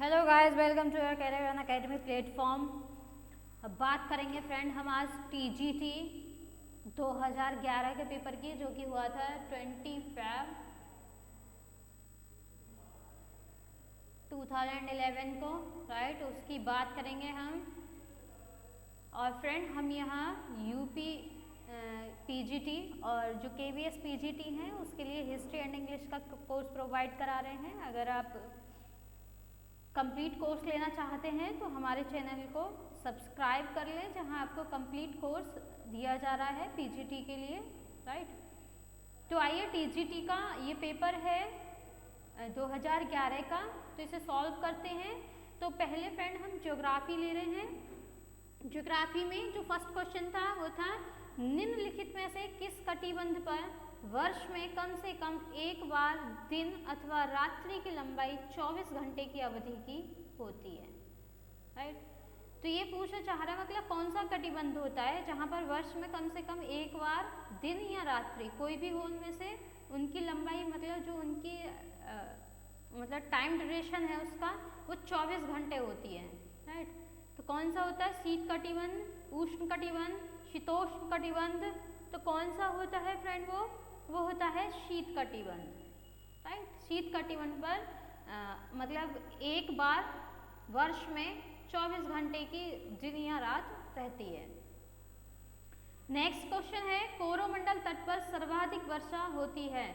Hello guys, welcome to your career and academy platform. अब बात करेंगे फ्रेंड हम आज टीजीटी 2011 के पेपर की, जो कि हुआ था 2011 को, राइट। उसकी बात करेंगे हम। और फ्रेंड हम यहाँ यूपी पीजीटी और जो केवीएस पीजीटी हैं उसके लिए हिस्ट्री एंड इंग्लिश का कोर्स प्रोवाइड करा रहे हैं। अगर आप कंप्लीट कोर्स लेना चाहते हैं तो हमारे चैनल को सब्सक्राइब कर लें, जहां आपको कंप्लीट कोर्स दिया जा रहा है पीजीटी के लिए, राइट। तो आइए, टीजीटी का ये पेपर है 2011 का, तो इसे सॉल्व करते हैं। तो पहले फ्रेंड हम ज्योग्राफी ले रहे हैं। ज्योग्राफी में जो फर्स्ट क्वेश्चन था वो था, निम्नलिखित में से किस कटिबंध पर वर्ष में कम से कम एक बार दिन अथवा रात्रि की लंबाई 24 घंटे की अवधि की होती है, राइट। तो ये पूछना चाह रहा है, मतलब कौन सा कटिबंध होता है जहाँ पर वर्ष में कम से कम एक बार दिन या रात्रि, कोई भी हो उनमें से, उनकी लंबाई मतलब जो उनकी मतलब टाइम ड्यूरेशन है उसका, वो 24 घंटे होती है, राइट। तो कौन सा होता है? शीत कटिबंध, उष्ण कटिबंध, शीतोष्ण कटिबंध। तो कौन सा होता है फ्रेंड? वो होता है शीत कटिबंध, राइट। शीत कटिबंध पर मतलब एक बार वर्ष में 24 घंटे की दिन या रात रहती है। नेक्स्ट क्वेश्चन है, कोरोमंडल तट पर सर्वाधिक वर्षा होती है,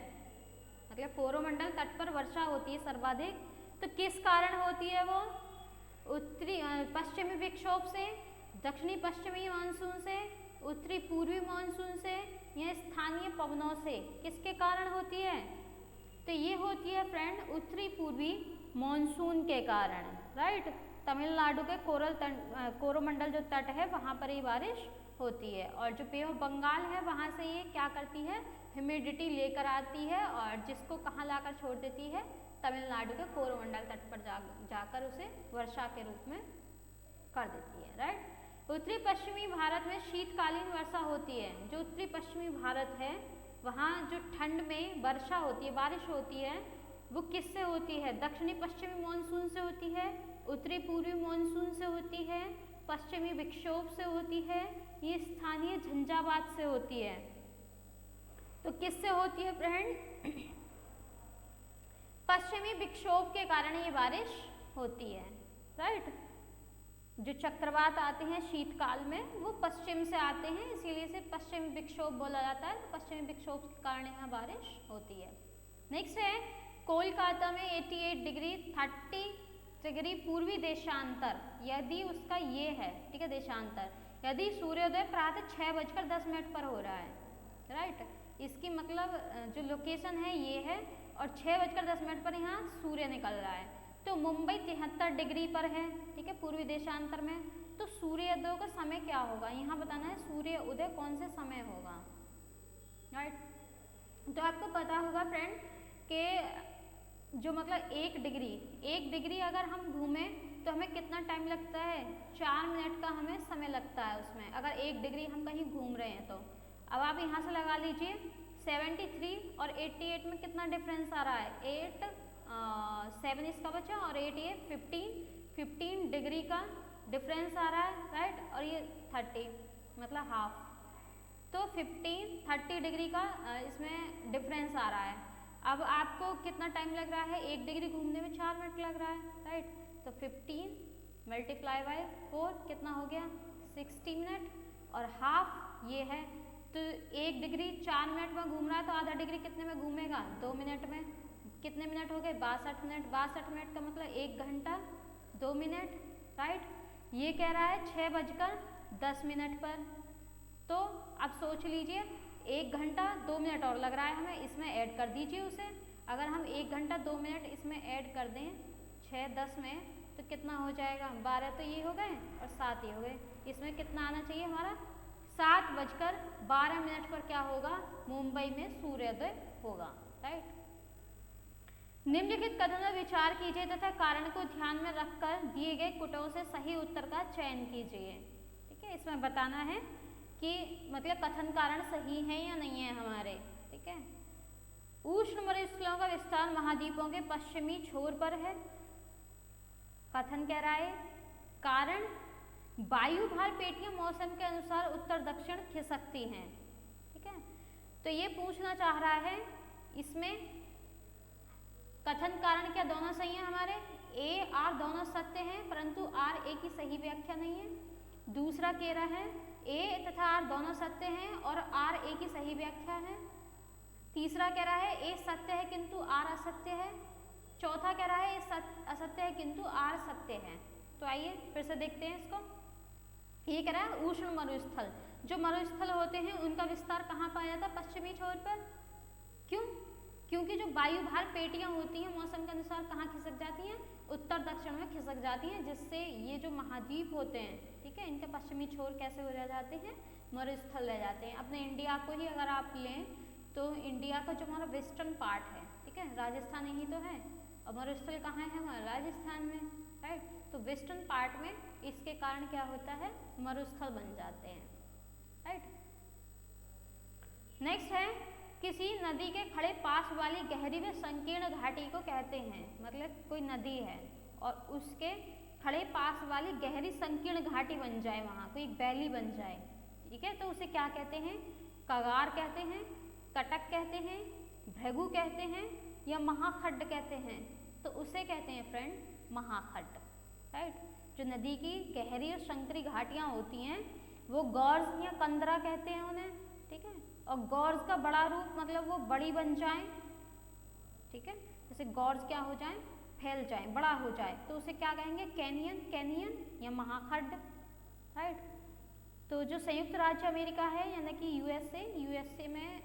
मतलब कोरोमंडल तट पर वर्षा होती है सर्वाधिक, तो किस कारण होती है वो? उत्तरी पश्चिमी विक्षोभ से, दक्षिणी पश्चिमी मानसून से, उत्तरी पूर्वी मानसून से, या स्थानीय पवनों से, किसके कारण होती है? तो ये होती है फ्रेंड उत्तरी पूर्वी मानसून के कारण, राइट। तमिलनाडु के कोरोमंडल जो तट है वहाँ पर ये बारिश होती है, और जो बे ऑफ बंगाल है वहाँ से ये क्या करती है? ह्यूमिडिटी लेकर आती है, और जिसको कहाँ लाकर छोड़ देती है? तमिलनाडु के कोरोमंडल तट पर जाकर उसे वर्षा के रूप में कर देती है, राइट। उत्तरी पश्चिमी भारत में शीतकालीन वर्षा होती है। जो उत्तरी पश्चिमी भारत है वहाँ जो ठंड में वर्षा होती है, बारिश होती है, वो किससे होती है? दक्षिणी पश्चिमी मानसून से होती है, उत्तरी पूर्वी मानसून से होती है, पश्चिमी विक्षोभ से होती है, ये स्थानीय झंझावात से होती है। तो किससे होती है फ्रेंड? पश्चिमी विक्षोभ के कारण ये बारिश होती है, राइट। जो चक्रवात आते हैं शीतकाल में वो पश्चिम से आते हैं, इसीलिए इसे पश्चिमी विक्षोभ बोला जाता है। तो पश्चिमी विक्षोभ के कारण यहाँ बारिश होती है। नेक्स्ट है, कोलकाता में 88 डिग्री 30 डिग्री पूर्वी देशांतर, यदि उसका ये है, ठीक है, देशांतर, यदि सूर्योदय प्रातः 6:10 पर हो रहा है, राइट। इसकी मतलब जो लोकेशन है ये है, और 6:10 पर यहाँ सूर्य निकल रहा है। तो मुंबई 73 डिग्री पर है, ठीक है, पूर्वी देशांतर में। तो सूर्योदय का समय क्या होगा यहाँ बताना है, सूर्य उदय कौन से समय होगा, राइट। तो आपको पता होगा फ्रेंड कि जो मतलब 1 डिग्री अगर हम घूमें तो हमें कितना टाइम लगता है? 4 मिनट का हमें समय लगता है उसमें, अगर 1 डिग्री हम कहीं घूम रहे हैं तो। अब आप यहाँ से लगा लीजिए 73 और 88 में कितना डिफरेंस आ रहा है? 7 इसका बचा और 8 ये 15 डिग्री का डिफरेंस आ रहा है, राइट। और ये 30 मतलब हाफ, तो 30 डिग्री का इसमें डिफरेंस आ रहा है। अब आपको कितना टाइम लग रहा है? 1 डिग्री घूमने में 4 मिनट लग रहा है, राइट। तो 15 मल्टीप्लाई बाय 4 कितना हो गया? 60 मिनट, और हाफ ये है। तो 1 डिग्री 4 मिनट में घूम रहा है, तो आधा डिग्री कितने में घूमेगा? 2 मिनट में। कितने मिनट हो गए? 62 मिनट। 62 मिनट का मतलब 1 घंटा 2 मिनट, राइट। ये कह रहा है 6:10 पर। तो अब सोच लीजिए 1 घंटा 2 मिनट और लग रहा है हमें, इसमें ऐड कर दीजिए उसे। अगर हम 1 घंटा 2 मिनट इसमें ऐड कर दें 6:10 में, तो कितना हो जाएगा? 12 तो ये हो गए और 7 ये हो गए। इसमें कितना आना चाहिए हमारा? 7:12 पर क्या होगा? मुंबई में सूर्योदय होगा, राइट। निम्नलिखित कथनों पर विचार कीजिए तथा कारण को ध्यान में रखकर दिए गए कुटों से सही उत्तर का चयन कीजिए, ठीक है। इसमें बताना है कि मतलब कथन कारण सही है या नहीं है हमारे, ठीक है। उष्ण मरुस्थलों का विस्तार महाद्वीपों के पश्चिमी छोर पर है, कथन कह रहा है कारण वायु भार पेटियां मौसम के अनुसार उत्तर दक्षिण खिसकती हैं। ठीक है, तो ये पूछना चाह रहा है इसमें कथन कारण क्या दोनों सही हैं हमारे, ए आर दोनों सत्य हैं, परंतु आर ए की सही व्याख्या नहीं है। दूसरा कह रहा है ए तथा आर दोनों सत्य हैं और आर ए की सही व्याख्या है। तीसरा कह रहा है ए सत्य है किंतु आर असत्य है। चौथा कह रहा है ए असत्य है किंतु आर सत्य है। तो आइए फिर से देखते हैं इसको। ये कह रहा है उष्ण मरुस्थल, जो मरुस्थल होते हैं उनका विस्तार कहाँ पाया जाता है, पश्चिमी छोर पर। क्यों? क्योंकि जो वायु भार पेटियां होती हैं मौसम के अनुसार कहाँ खिसक जाती हैं, उत्तर दक्षिण में खिसक जाती हैं, जिससे ये जो महाद्वीप होते हैं, ठीक है, इनके पश्चिमी छोर कैसे हो जाते हैं, मरुस्थल रह जाते हैं। अपने इंडिया को ही अगर आप लें तो इंडिया का जो हमारा वेस्टर्न पार्ट है, ठीक है, राजस्थान ही तो है, और मरुस्थल कहाँ है हमारा, राजस्थान में, राइट। तो वेस्टर्न पार्ट में इसके कारण क्या होता है, मरुस्थल बन जाते हैं, राइट। नेक्स्ट है किसी नदी के खड़े पास वाली गहरी व संकीर्ण घाटी को कहते हैं। मतलब कोई नदी है और उसके खड़े पास वाली गहरी संकीर्ण घाटी बन जाए, वहाँ कोई वैली बन जाए, ठीक है, तो उसे क्या कहते हैं, कगार कहते हैं, कटक कहते हैं, भृगु कहते हैं या महाखड्ड कहते हैं। तो उसे कहते हैं फ्रेंड महाखड्ड, राइट। जो नदी की गहरी और संकरी घाटियाँ होती हैं वो गॉर्ज या कंदरा कहते हैं उन्हें, ठीक है। और गॉर्ज का बड़ा रूप मतलब वो बड़ी बन जाए, ठीक है, जैसे गॉर्ज क्या हो जाए, फैल जाए, बड़ा हो जाए, तो उसे क्या कहेंगे, कैनियन, कैनियन या महाखड्ड, राइट। तो जो संयुक्त राज्य अमेरिका है यानी कि यूएसए में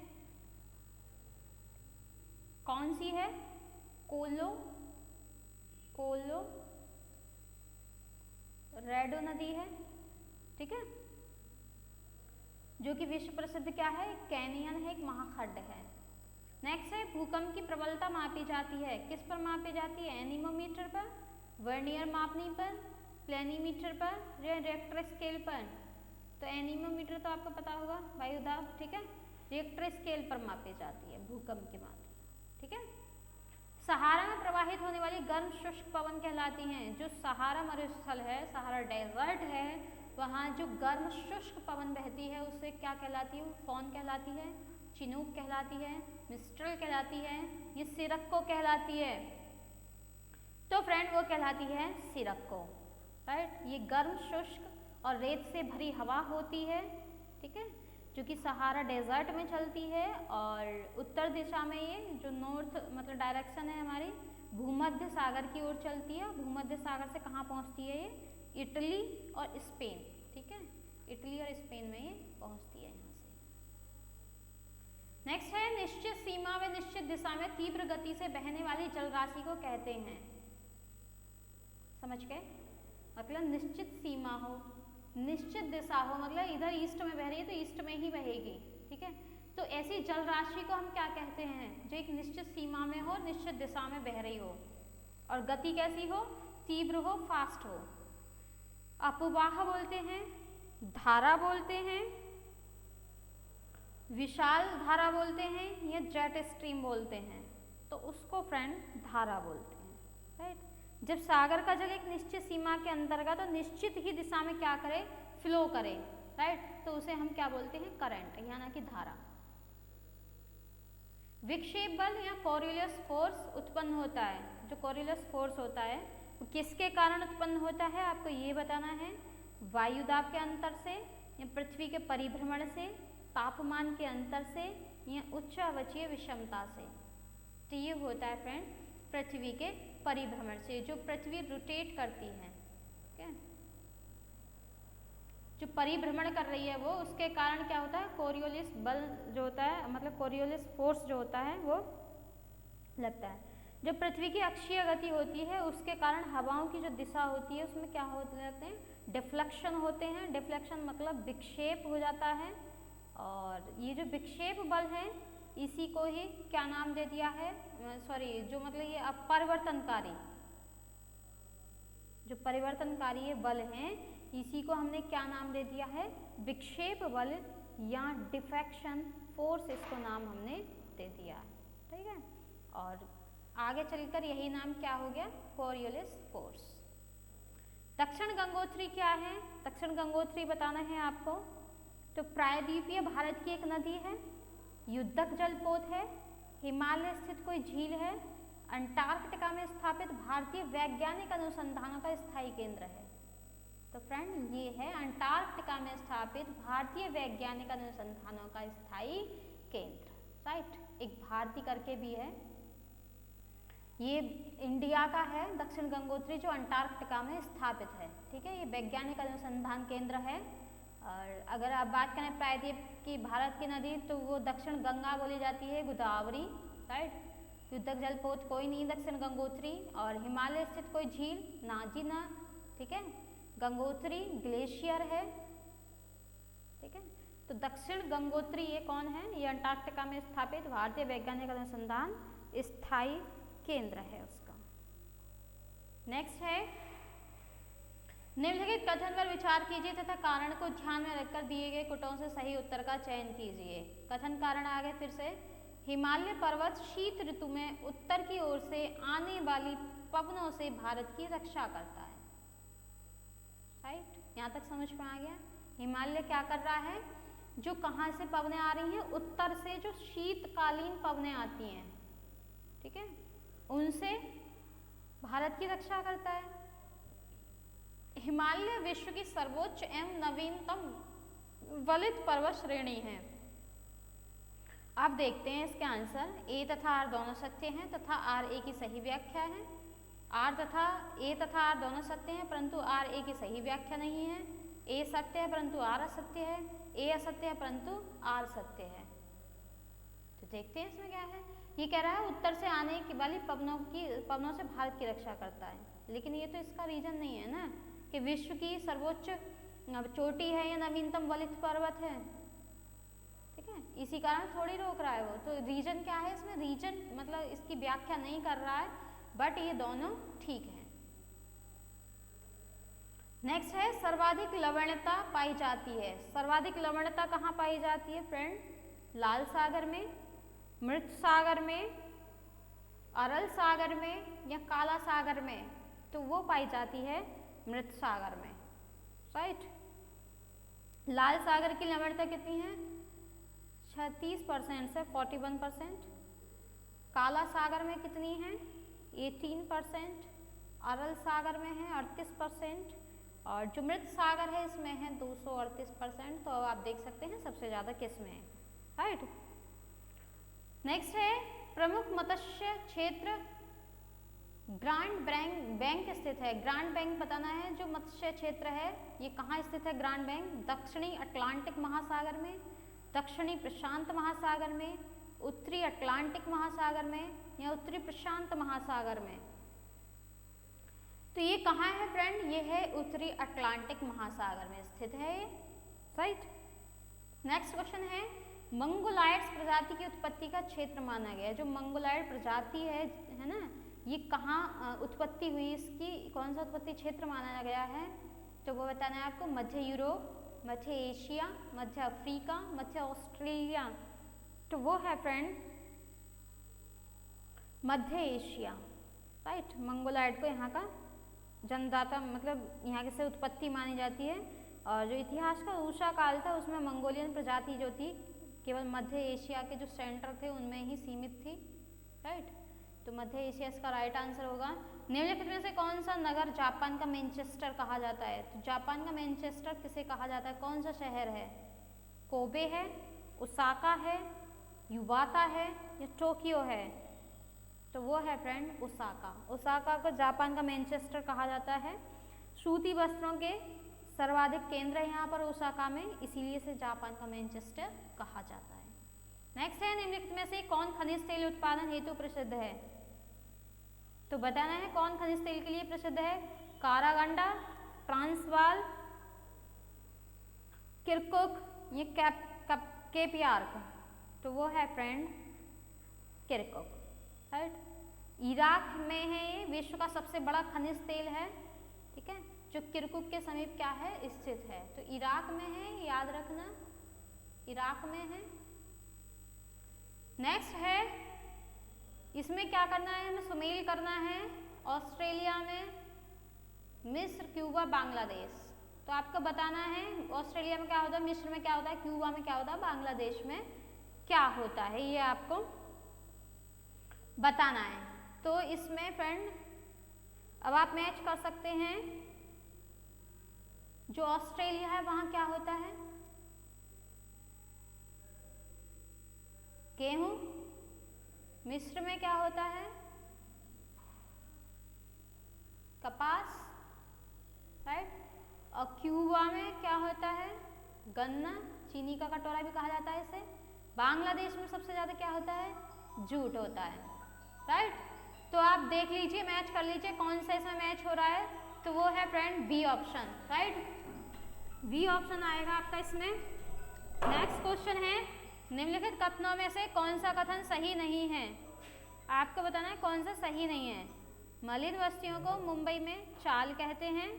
कौन सी है, कोलोरेडो नदी है, ठीक है, जो कि विश्व प्रसिद्ध क्या है, कैनियन है, एक महाखड्ड है। नेक्स्ट है भूकंप की प्रबलता मापी जाती है, किस पर मापी जाती है, एनीमोमीटर पर, वर्नियर मापनी पर, प्लेनीमीटर पर या रिएक्टर स्केल पर। तो एनीमोमीटर तो आपको पता होगा, वायुदाब, ठीक है, रिएक्टर स्केल पर मापी जाती है भूकंप की मात्रा, ठीक है। सहारा में प्रवाहित होने वाली गर्म शुष्क पवन कहलाती हैं। जो सहारा मरुस्थल है, सहारा डेजर्ट है, वहाँ जो गर्म शुष्क पवन बहती है उसे क्या कहलाती है, फॉन कहलाती है, चिनूक कहलाती है, मिस्ट्रल कहलाती है, ये सिरक्को कहलाती है। तो फ्रेंड वो कहलाती है सिरक्को, राइट। ये गर्म शुष्क और रेत से भरी हवा होती है, ठीक है, जो कि सहारा डेजर्ट में चलती है और उत्तर दिशा में ये जो नॉर्थ मतलब डायरेक्शन है हमारी भूमध्य सागर की ओर चलती है। भूमध्य सागर से कहाँ पहुँचती है, ये इटली और स्पेन, ठीक है, इटली और स्पेन में ये पहुँचती है यहाँ से। नेक्स्ट है निश्चित सीमा व निश्चित दिशा में तीव्र गति से बहने वाली जल राशि को कहते हैं। समझ गए, मतलब निश्चित सीमा हो, निश्चित दिशा हो, मतलब इधर ईस्ट में बह रही है तो ईस्ट में ही बहेगी, ठीक है। तो ऐसी जल राशि को हम क्या कहते हैं, जो एक निश्चित सीमा में हो, निश्चित दिशा में बह रही हो और गति कैसी हो, तीव्र हो, फास्ट हो। अपवाह बोलते हैं, धारा बोलते हैं, विशाल धारा बोलते हैं या जेट स्ट्रीम बोलते हैं। तो उसको फ्रेंड धारा बोलते हैं, राइट। जब सागर का जल एक निश्चित सीमा के अंतर्गत तो निश्चित ही दिशा में क्या करे, फ्लो करे, राइट, तो उसे हम क्या बोलते हैं, करंट यानी कि धारा। विक्षेप बल या कोरियोलिस फोर्स उत्पन्न होता है। जो कोरियोलिस फोर्स होता है वो किसके कारण उत्पन्न होता है, आपको ये बताना है। वायुदाब के अंतर से या पृथ्वी के परिभ्रमण से, तापमान के अंतर से या उच्च अवचीय विषमता से। तो ये होता है फ्रेंड पृथ्वी के परिभ्रमण से, जो पृथ्वी रोटेट करती है, ठीक है, जो परिभ्रमण कर रही है वो, उसके कारण क्या होता है, कोरियोलिस बल जो होता है, मतलब कोरियोलिस फोर्स जो होता है वो लगता है। जब पृथ्वी की अक्षीय गति होती है उसके कारण हवाओं की जो दिशा होती है उसमें क्या होते रहते हैं, डिफ्लेक्शन होते हैं। डिफ्लेक्शन मतलब विक्षेप हो जाता है, और ये जो विक्षेप बल है इसी को ही क्या नाम दे दिया है, सॉरी, जो मतलब ये अपरिवर्तनकारी, जो परिवर्तनकारी ये बल हैं इसी को हमने क्या नाम दे दिया है, विक्षेप बल या डिफ्लेक्शन फोर्स, इसको नाम हमने दे दिया, ठीक है। और आगे चलकर यही नाम क्या हो गया, कोरियोलिस फोर्स। दक्षिण गंगोत्री क्या है? दक्षिण गंगोत्री बताना है आपको। तो प्रायद्वीपीय भारत की एक नदी है, युद्धक जलपोत है, हिमालय स्थित कोई झील है, अंटार्कटिका में स्थापित भारतीय वैज्ञानिक अनुसंधानों का स्थायी केंद्र है। तो फ्रेंड ये है अंटार्कटिका में स्थापित भारतीय वैज्ञानिक अनुसंधानों का स्थायी केंद्र, राइट। एक भारती करके भी है, ये इंडिया का है दक्षिण गंगोत्री जो अंटार्कटिका में स्थापित है, ठीक है। ये वैज्ञानिक अनुसंधान केंद्र है। और अगर आप बात करें प्रायद्वीप की भारत की नदी तो वो दक्षिण गंगा बोली जाती है, गोदावरी, राइट। युद्धक जलपोत कोई नहीं दक्षिण गंगोत्री, और हिमालय स्थित कोई झील नाजीना, ठीक है। गंगोत्री ग्लेशियर है, ठीक है। तो दक्षिण गंगोत्री ये कौन है? ये अंटार्कटिका में स्थापित भारतीय वैज्ञानिक अनुसंधान स्थायी केंद्र है उसका। नेक्स्ट है, निम्नलिखित कथन पर विचार कीजिए तथा कारण को ध्यान में रखकर दिए गए कुटों से सही उत्तर का चयन कीजिए। कथन कारण आगे फिर से, हिमालय पर्वत शीत ऋतु में उत्तर की ओर से आने वाली पवनों से भारत की रक्षा करता है, राइट। यहाँ तक समझ में आ गया? हिमालय क्या कर रहा है? जो कहाँ से पवनें आ रही हैं? उत्तर से जो शीतकालीन पवनें आती हैं, ठीक है, उनसे भारत की रक्षा करता है। हिमालय विश्व की सर्वोच्च एवं नवीनतम वलित पर्वत श्रेणी है। अब देखते हैं इसके आंसर। ए तथा आर दोनों सत्य हैं तथा आर ए की सही व्याख्या है। ए तथा आर दोनों सत्य हैं परंतु आर ए की सही व्याख्या नहीं है। ए सत्य है परंतु आर असत्य है। ए असत्य है परंतु आर सत्य है। तो देखते हैं इसमें क्या है। ये कह रहा है उत्तर से आने की वाली पवनों से भारत की रक्षा करता है, लेकिन ये तो इसका रीजन नहीं है ना कि विश्व की सर्वोच्च चोटी है या नवीनतम वलित पर्वत है, ठीक है। इसी कारण थोड़ी रोक रहा है वो। तो रीजन क्या है इसमें? रीजन मतलब इसकी व्याख्या नहीं कर रहा है, बट ये दोनों ठीक है। नेक्स्ट है, सर्वाधिक लवणता पाई जाती है। सर्वाधिक लवणता कहाँ पाई जाती है फ्रेंड? लाल सागर में, मृत सागर में, अरल सागर में या काला सागर में? तो वो पाई जाती है मृत सागर में, राइट। लाल सागर की लवणता कितनी है? 36% से 41%। काला सागर में कितनी है? 18%। अरल सागर में है 38%, और जो मृत सागर है इसमें है 238%। तो अब आप देख सकते हैं सबसे ज़्यादा किस में है, राइट। नेक्स्ट है, प्रमुख मत्स्य क्षेत्र ग्रांड बैंक स्थित है। ग्रांड बैंक बताना है जो मत्स्य क्षेत्र है ये कहाँ स्थित है? ग्रांड बैंक दक्षिणी अटलांटिक महासागर में, दक्षिणी प्रशांत महासागर में, उत्तरी अटलांटिक महासागर में या उत्तरी प्रशांत महासागर में? तो ये कहाँ है फ्रेंड? ये है उत्तरी अटलांटिक महासागर में स्थित है ये, राइट। नेक्स्ट क्वेश्चन है, मंगोलाइड्स प्रजाति की उत्पत्ति का क्षेत्र माना गया है। जो मंगोलाइड प्रजाति है ना, ये कहाँ उत्पत्ति हुई? इसकी कौन सा उत्पत्ति क्षेत्र माना गया है? तो वो बताना है आपको। मध्य यूरोप, मध्य एशिया, मध्य अफ्रीका, मध्य ऑस्ट्रेलिया? तो वो है फ्रेंड मध्य एशिया, राइट। मंगोलाइड को यहाँ का जन्मदाता मतलब यहाँ से उत्पत्ति मानी जाती है। और जो इतिहास का ऊषा काल था उसमें मंगोलियन प्रजाति जो थी केवल मध्य एशिया के जो सेंटर थे उनमें ही सीमित थी, राइट। तो मध्य एशिया इसका राइट आंसर होगा। निम्नलिखित में से कौन सा नगर जापान का मैनचेस्टर कहा जाता है? तो जापान का मैनचेस्टर किसे कहा जाता है? कौन सा शहर है? कोबे है, ओसाका है, युवाता है या टोक्यो है? तो वो है फ्रेंड ओसाका। ओसाका को जापान का मैनचेस्टर कहा जाता है। सूती वस्त्रों के सर्वाधिक केंद्र है यहाँ पर ओसाका में, इसीलिए से जापान का मैनचेस्टर कहा जाता है। नेक्स्ट है, निम्नलिखित में से कौन खनिज तेल उत्पादन हेतु प्रसिद्ध है? तो बताना है कौन खनिज तेल के लिए प्रसिद्ध है? कारागंडा, ट्रांसवाल, किरकुक या केपियार्क? तो वो है फ्रेंड किरकुक, राइट। इराक में है ये, विश्व का सबसे बड़ा खनिज तेल है, ठीक है, जो किरकुक के समीप क्या है? स्थित है। तो इराक में है, याद रखना, इराक में है। नेक्स्ट है, इसमें क्या करना है? हमें सुमेल करना है। ऑस्ट्रेलिया में मिस्र, क्यूबा, बांग्लादेश। तो आपको बताना है ऑस्ट्रेलिया में क्या होता है, मिस्र में क्या होता है, क्यूबा में क्या होता है, बांग्लादेश में क्या होता है, ये आपको बताना है। तो इसमें फ्रेंड अब आप मैच कर सकते हैं, जो ऑस्ट्रेलिया है वहां क्या होता है, गेहूं। मिस्र में क्या होता है, कपास, राइट। और क्यूबा में क्या होता है, गन्ना, चीनी का कटोरा भी कहा जाता है इसे। बांग्लादेश में सबसे ज्यादा क्या होता है, जूट होता है, राइट। तो आप देख लीजिए, मैच कर लीजिए कौन सा इसमें मैच हो रहा है। तो वो है friend B option, right, B option आएगा आपका इसमें। नेक्स्ट क्वेश्चन है, निम्नलिखित कथनों में से कौन सा कथन सही नहीं है, आपको बताना है कौन सा सही नहीं है। मलिन बस्तियों को मुंबई में चाल कहते हैं,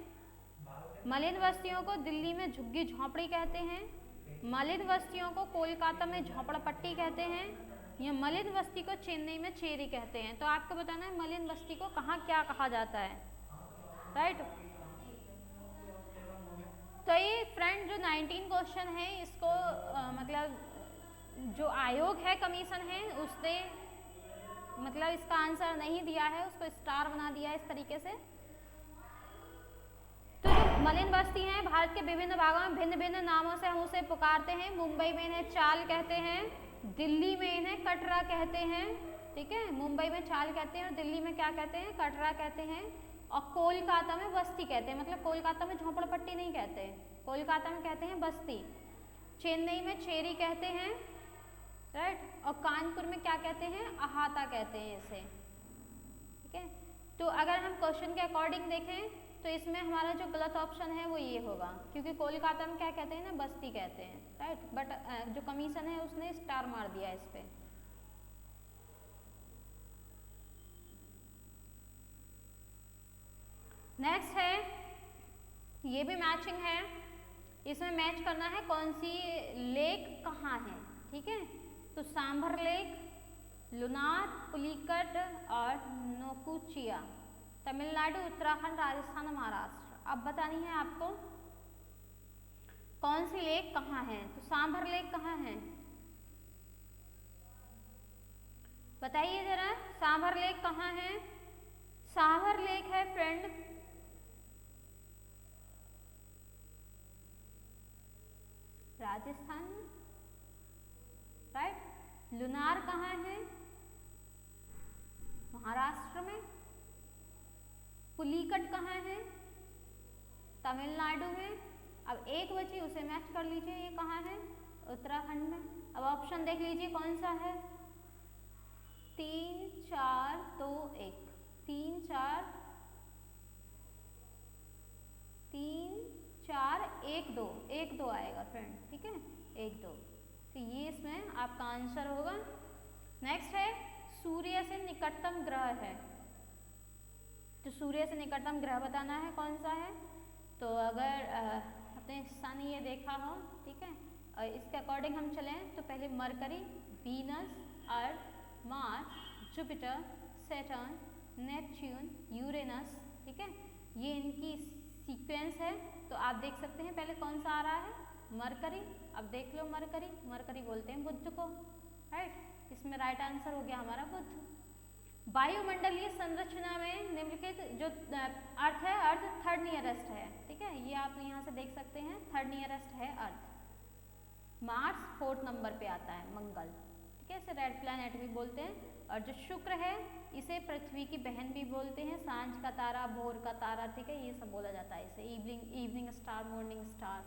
मलिन बस्तियों को दिल्ली में झुग्गी झोंपड़ी कहते हैं, मलिन बस्तियों को कोलकाता में झोपड़पट्टी कहते हैं, या मलिन बस्ती को चेन्नई में चेरी कहते हैं। तो आपको बताना है मलिन बस्ती को कहाँ क्या कहा जाता है, राइट। तो ये फ्रेंड जो 19 क्वेश्चन है इसको मतलब जो आयोग है, कमीशन है, उसने मतलब इसका आंसर नहीं दिया है, उसको स्टार बना दिया है इस तरीके से। तो जो मलिन बस्ती है भारत के विभिन्न भागों में भिन्न भिन्न नामों से हम उसे पुकारते हैं। मुंबई में इन्हें चाल कहते हैं, दिल्ली में इन्हें कटरा कहते हैं, ठीक है, मुंबई में चाल कहते हैं और दिल्ली में क्या कहते हैं, कटरा कहते हैं। और कोलकाता में बस्ती कहते हैं, मतलब कोलकाता में झोपड़पट्टी नहीं कहते, कोलकाता में कहते हैं बस्ती। चेन्नई में चेरी कहते हैं, राइट। और कानपुर में क्या कहते हैं, अहाता कहते हैं इसे, ठीक है। तो अगर हम क्वेश्चन के अकॉर्डिंग देखें तो इसमें हमारा जो गलत ऑप्शन है वो ये होगा, क्योंकि कोलकाता में क्या कहते हैं ना, बस्ती कहते हैं, राइट। बट जो कमीशन है उसने स्टार मार दिया इस पे। नेक्स्ट है, ये भी मैचिंग है, इसमें मैच करना है कौन सी लेक कहाँ है, ठीक है। तो सांभर लेक, लुनार, पुलिकट और नोकुचिया, तमिलनाडु, उत्तराखंड, राजस्थान, महाराष्ट्र। अब बतानी है आपको कौन सी लेक कहाँ है। तो सांभर लेक कहाँ है, बताइए जरा, सांभर लेक कहाँ है। सांभर लेक है फ्रेंड राजस्थान में, राइट। लुनार कहाँ है, महाराष्ट्र में। पुलिकट कहाँ है, तमिलनाडु में। अब एक बची उसे मैच कर लीजिए, ये कहाँ है, उत्तराखंड में। अब ऑप्शन देख लीजिए कौन सा है, 3 4 2 1, 3 4 3 4 1 2, 1 2 आएगा फ्रेंड, ठीक है, 1 2। तो ये इसमें आपका आंसर होगा। नेक्स्ट है, सूर्य से निकटतम ग्रह है, तो सूर्य से निकटतम ग्रह बताना है कौन सा है। तो अगर अपने सन ये देखा हो, ठीक है, और इसके अकॉर्डिंग हम चलें तो पहले Mercury, Venus, Earth, Mars, Jupiter, Saturn, Neptune, Uranus, ठीक है, ये इनकी सीक्वेंस है। तो आप देख सकते हैं पहले कौन सा आ रहा है, मरकरी। अब देख लो मरकरी, मरकरी बोलते हैं बुध को, राइट। इसमें राइट आंसर हो गया हमारा बुध। वायुमंडलीय संरचना में निम्नलिखित जो अर्थ है, अर्थ थर्ड नियरेस्ट है, ठीक है, ये आप यहाँ से देख सकते हैं, थर्ड नियरेस्ट है अर्थ। मार्स 4th नंबर पे आता है, मंगल, ठीक है, इसे रेड प्लैनेट भी बोलते हैं। और जो शुक्र है इसे पृथ्वी की बहन भी बोलते हैं, सांझ का तारा, भोर का तारा, ठीक है, ये सब बोला जाता है इसे, evening star, morning star.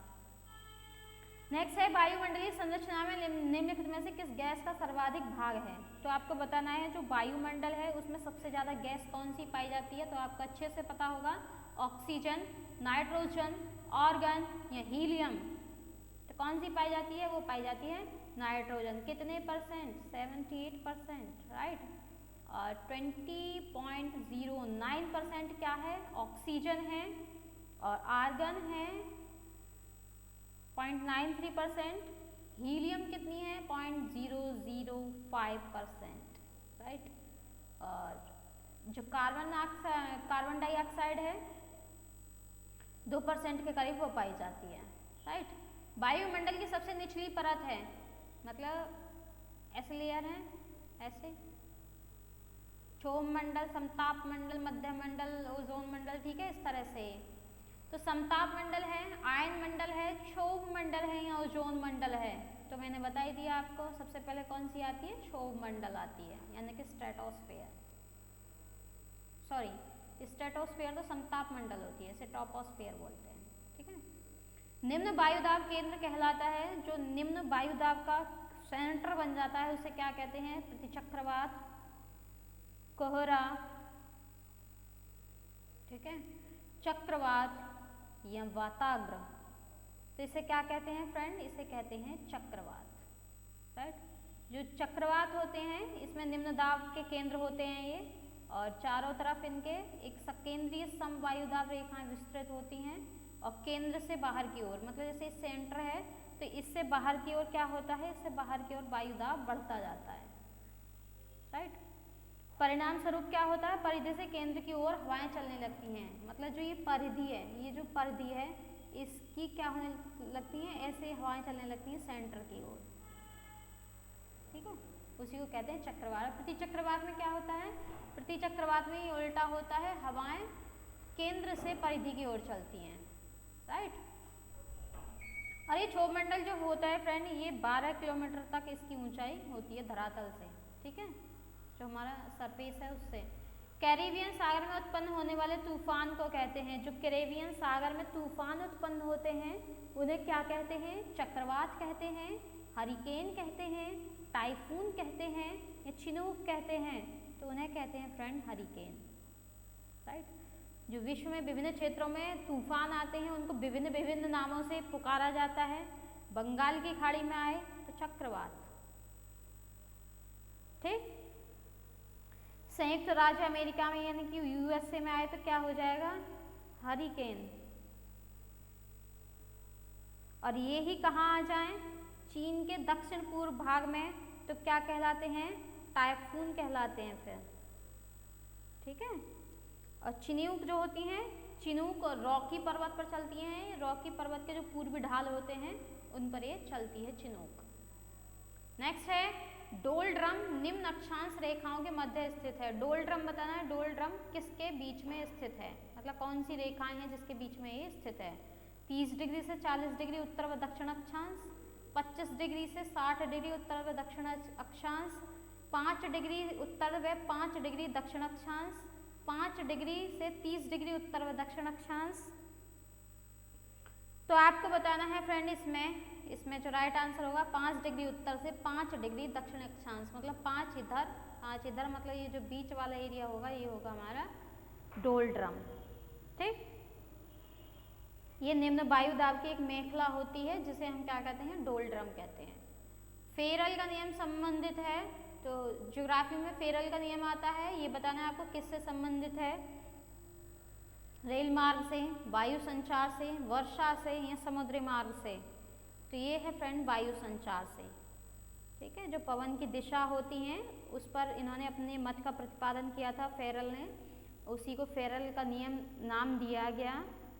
Next है, वायुमंडलीय संरचना में निम्नलिखित में से किस गैस का सर्वाधिक भाग है। तो आपको बताना है जो वायुमंडल है उसमें सबसे ज्यादा गैस कौन सी पाई जाती है। तो आपको अच्छे से पता होगा, ऑक्सीजन, नाइट्रोजन, आर्गन या हीलियम। तो कौन सी पाई जाती है, वो पाई जाती है नाइट्रोजन। कितने परसेंट, 78%, राइट। और 20.09% क्या है, ऑक्सीजन है। और आर्गन है 0.93%, हीलियम कितनी है 0.005%, राइट। और जो कार्बन डाइऑक्साइड है 2% के करीब वो पाई जाती है, राइट। वायुमंडल की सबसे निचली परत है, मतलब ऐसे लेयर है, ऐसे क्षोभ मंडल, समताप मंडल, मध्य मंडल, ओजोन मंडल, ठीक है, इस तरह से। तो समताप मंडल है, आयन मंडल है, क्षोभ मंडल है या ओजोन मंडल है। तो मैंने बता ही दिया आपको, सबसे पहले कौन सी आती है, क्षोभ मंडल आती है, यानी कि स्ट्रेटोस्फेयर, सॉरी स्ट्रेटोस्फेयर तो समताप मंडल होती है, इसे ट्रोपोस्फेयर बोलते हैं, ठीक है। निम्न वायुदाब केंद्र कहलाता है, जो निम्न वायुदाब का सेंटर बन जाता है उसे क्या कहते हैं, प्रतिचक्रवात, कोहरा, ठीक है, चक्रवात या वाताग्र। तो इसे क्या कहते हैं फ्रेंड, इसे कहते हैं चक्रवात, राइट। जो चक्रवात होते हैं इसमें निम्न दाब के केंद्र होते हैं ये, और चारों तरफ इनके एक सकेंद्रीय समवायुदाब रेखाएं विस्तृत होती हैं, और केंद्र से बाहर की ओर, मतलब जैसे सेंटर है तो इससे बाहर की ओर क्या होता है, इससे बाहर की ओर वायुदाब बढ़ता जाता है, राइट। परिणाम स्वरूप क्या होता है, परिधि से केंद्र की ओर हवाएं चलने लगती हैं, मतलब जो ये परिधि है, ये जो परिधि है इसकी क्या होने लगती हैं, ऐसे हवाएं चलने लगती हैं सेंटर की ओर, ठीक है, उसी को कहते हैं चक्रवात। प्रतिचक्रवात में क्या होता है, प्रतिचक्रवात में ये उल्टा होता है, हवाएं केंद्र से परिधि की ओर चलती हैं, राइट। और ये क्षोभ मंडल जो होता है फ्रेंड, ये 12 किलोमीटर तक इसकी ऊंचाई होती है धरातल से, ठीक है, जो हमारा सरफेस है उससे। कैरेबियन सागर में उत्पन्न होने वाले तूफान को कहते हैं, जो कैरेबियन सागर में तूफान उत्पन्न होते हैं उन्हें क्या कहते हैं, चक्रवात कहते हैं, हरिकेन कहते हैं, टाइफून कहते हैं या चिनूक कहते हैं, तो उन्हें कहते हैं फ्रेंड हरिकेन, राइट। जो विश्व में विभिन्न क्षेत्रों में तूफान आते हैं उनको विभिन्न विभिन्न नामों से पुकारा जाता है। बंगाल की खाड़ी में आए तो चक्रवात, ठीक। संयुक्त राज्य अमेरिका में यानी कि यूएसए में आए तो क्या हो जाएगा, हरिकेन। और ये ही कहाँ आ जाए, चीन के दक्षिण पूर्व भाग में तो क्या कहलाते हैं, टाइफून कहलाते हैं फिर, ठीक है। और चिनूक जो होती हैं, चिनूक रॉकी पर्वत पर चलती हैं, रॉकी पर्वत के जो पूर्वी ढाल होते हैं उन पर ये चलती है चिनूक। नेक्स्ट है डोलड्रम, निम्न अक्षांश रेखाओं के मध्य स्थित है। डोलड्रम बताना है, डोलड्रम किसके बीच में स्थित है, मतलब कौन सी रेखाएं हैं जिसके बीच में ये स्थित है। 30 डिग्री से 40 डिग्री उत्तर व दक्षिण अक्षांश, 25 डिग्री से 60 डिग्री उत्तर व दक्षिण अक्षांश, 5 डिग्री उत्तर व 5 डिग्री दक्षिण अक्षांश, 5 डिग्री से 30 डिग्री उत्तर व दक्षिण अक्षांश। तो आपको बताना है फ्रेंड, इसमें जो राइट आंसर होगा 5 डिग्री उत्तर से 5 डिग्री दक्षिण अक्षांश, मतलब 5 इधर 5 इधर, मतलब ये जो बीच वाला एरिया होगा ये होगा हमारा डोलड्रम, ठीक। ये निम्न वायुदाब की एक मेखला होती है जिसे हम क्या कहते हैं, डोलड्रम कहते हैं। फेरल का नियम संबंधित है, तो ज्योग्राफी में फेरल का नियम आता है, ये बताना है आपको किससे संबंधित है, रेल मार्ग से, वायु संचार से, वर्षा से या समुद्री मार्ग से। तो ये है फ्रेंड वायु संचार से, ठीक है। जो पवन की दिशा होती हैं उस पर इन्होंने अपने मत का प्रतिपादन किया था फेरल ने, उसी को फेरल का नियम नाम दिया गया,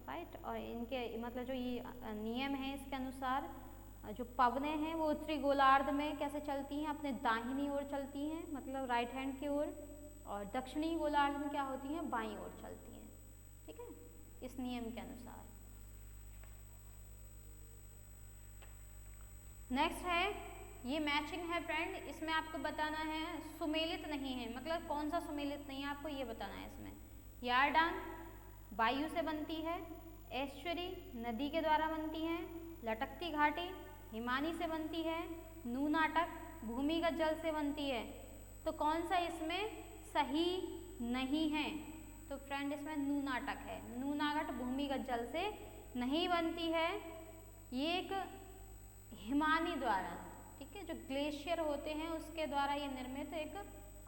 राइट। और इनके मतलब जो ये नियम है इसके अनुसार जो पवनें हैं वो उत्तरी गोलार्ध में कैसे चलती हैं, अपने दाहिनी ओर चलती हैं, मतलब राइट हैंड की ओर, और दक्षिणी गोलार्ध में क्या होती हैं, बाईं ओर चलती हैं, ठीक है, इस नियम के अनुसार। नेक्स्ट है, ये मैचिंग है फ्रेंड, इसमें आपको बताना है सुमेलित नहीं है, मतलब कौन सा सुमेलित नहीं है आपको ये बताना है। इसमें यारडान वायु से बनती है, एस्चुरी नदी के द्वारा बनती है, लटकती घाटी हिमानी से बनती है, नूनाटक भूमिगत जल से बनती है। तो कौन सा इसमें सही नहीं है, तो फ्रेंड इसमें नूनाटक है, नूनागढ़ भूमिगत जल से नहीं बनती है, ये एक हिमानी द्वारा, ठीक है, जो ग्लेशियर होते हैं उसके द्वारा ये निर्मित एक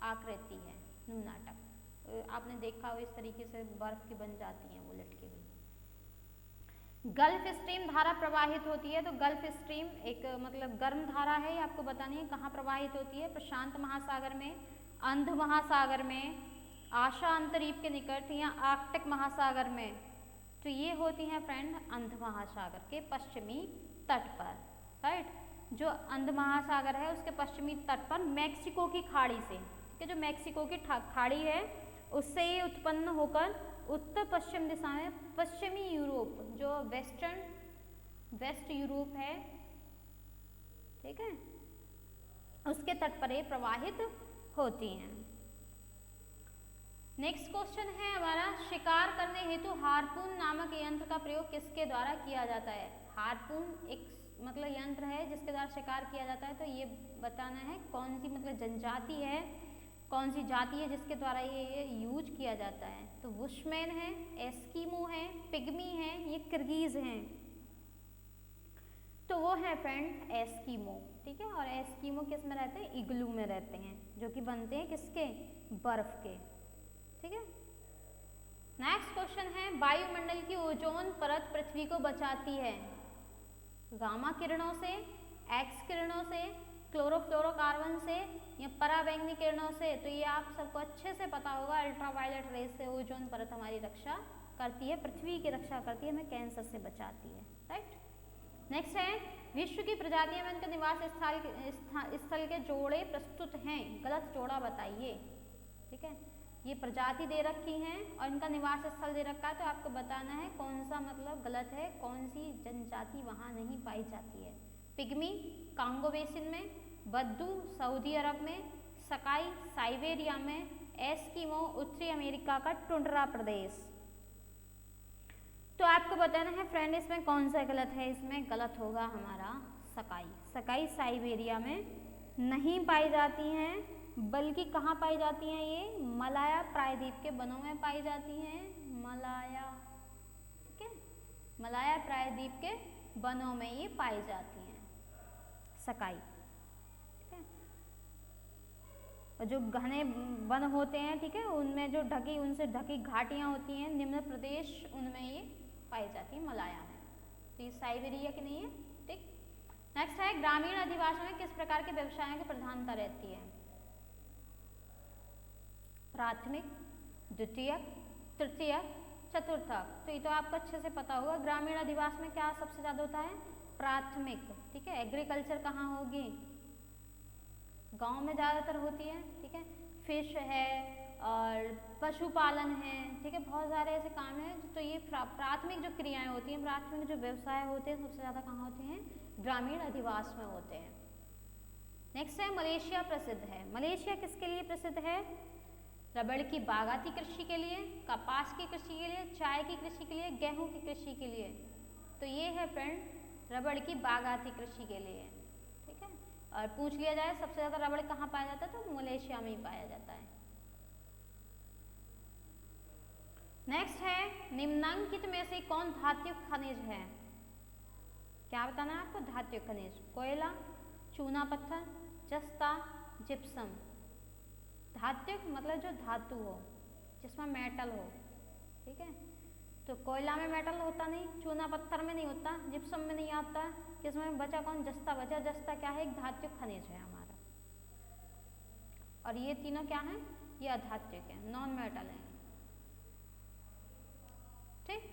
आकृति है नूनाटक। तो आपने देखा हो इस तरीके से बर्फ की बन जाती हैं वो लटकी हुई। गल्फ स्ट्रीम धारा प्रवाहित होती है, तो गल्फ स्ट्रीम एक मतलब गर्म धारा है, ये आपको बतानी है कहाँ प्रवाहित होती है, प्रशांत महासागर में, अंध महासागर में, आशा अंतरीप के निकट या आर्कटिक महासागर में, तो ये होती हैं फ्रेंड अंध महासागर के पश्चिमी तट पर, राइट। जो अंध महासागर है उसके पश्चिमी तट पर मैक्सिको की खाड़ी से, ठीक है, जो मैक्सिको की खाड़ी है उससे ये उत्पन्न होकर उत्तर पश्चिम दिशा में पश्चिमी यूरोप, जो वेस्ट यूरोप है, ठीक है, उसके तट पर ये प्रवाहित होती हैं। नेक्स्ट क्वेश्चन है हमारा, शिकार करने हेतु हार्पून नामक यंत्र का प्रयोग किसके द्वारा किया जाता है। हार्पून एक मतलब यंत्र है जिसके द्वारा शिकार किया जाता है, तो ये बताना है कौन सी मतलब जनजाति है, कौन सी जाति है जिसके द्वारा ये यूज किया जाता है। तो बुशमैन है, एस्किमो है, पिग्मी है, ये किर्गिज हैं। तो वो है फ्रेंड एस्किमो, ठीक है। और एस्किमो किस में रहते हैं, इग्लू में रहते हैं, जो कि बनते हैं किसके, बर्फ के, ठीक है। नेक्स्ट क्वेश्चन है, वायुमंडल की ओजोन परत पृथ्वी को बचाती है गामा किरणों से, एक्स किरणों से, क्लोरोफ्लोरोकार्बन से या पराबैंगनी किरणों से। तो ये आप सबको अच्छे से पता होगा, अल्ट्रावायलेट रेज से ओजोन परत हमारी रक्षा करती है, पृथ्वी की रक्षा करती है, हमें कैंसर से बचाती है, राइट। नेक्स्ट है, विश्व की प्रजातियां में उनके निवास स्थल के जोड़े प्रस्तुत हैं, गलत जोड़ा बताइए, ठीक है। ये प्रजाति दे रखी हैं और इनका निवास स्थल दे रखा है, तो आपको बताना है कौन सा मतलब गलत है, कौन सी जनजाति वहाँ नहीं पाई जाती है। पिग्मी कांगो बेसिन में, बद्दू सऊदी अरब में, सकाई साइबेरिया में, एस्किमो उत्तरी अमेरिका का टुंड्रा प्रदेश। तो आपको बताना है फ्रेंड इसमें कौन सा गलत है। इसमें गलत होगा हमारा सकाई। सकाई साइबेरिया में नहीं पाई जाती हैं, बल्कि कहाँ पाई जाती हैं, ये मलाया प्रायद्वीप के वनों में पाई जाती हैं, मलाया, ठीक है, मलाया प्रायद्वीप के वनों में ये पाई जाती हैं सकाई, ठीक है। और जो घने वन होते हैं, ठीक है, उनमें जो उनसे ढकी घाटियाँ होती हैं निम्न प्रदेश, उनमें ये पाई जाती है मलाया में। तो ये साइबेरिया की नहीं है, ठीक। नेक्स्ट है, ग्रामीण अधिवासियों में किस प्रकार के व्यवसायों की प्रधानता रहती है। प्राथमिक, द्वितीयक, तृतीयक, चतुर्थक। तो ये तो आपको अच्छे से पता होगा। ग्रामीण अधिवास में क्या सबसे ज्यादा होता है, प्राथमिक, ठीक है। एग्रीकल्चर कहाँ होगी, गांव में ज्यादातर होती है, ठीक है। फिश है और पशुपालन है, ठीक है, बहुत सारे ऐसे काम हैं। तो ये प्राथमिक जो क्रियाएं होती हैं, प्राथमिक जो व्यवसाय होते हैं, सबसे ज्यादा कहाँ होते हैं, ग्रामीण अधिवास में होते हैं। नेक्स्ट है, मलेशिया प्रसिद्ध है। मलेशिया किसके लिए प्रसिद्ध है, रबड़ की बागाती कृषि के लिए, कपास की कृषि के लिए, चाय की कृषि के लिए, गेहूं की कृषि के लिए। तो ये है फ्रेंड रबड़ की बागाती कृषि के लिए, ठीक है। और पूछ लिया जाए सबसे ज्यादा रबड़ कहाँ पाया जाता है, तो मलेशिया में ही पाया जाता है। नेक्स्ट है, निम्नांकित में से कौन धात्विक खनिज है। क्या बताना है आपको, धात्विक खनिज, कोयला, चूना पत्थर, जस्ता, जिप्सम। धात्विक मतलब जो धातु हो, जिसमें मेटल हो, ठीक है। तो कोयला में मेटल होता नहीं, चूना पत्थर में नहीं होता, जिप्सम में नहीं आता, किसमें बचा कौन, जस्ता बचा। जस्ता क्या है, एक धात्विक खनिज है हमारा। और ये तीनों क्या है, ये अधात्विक है, नॉन मेटल है, ठीक।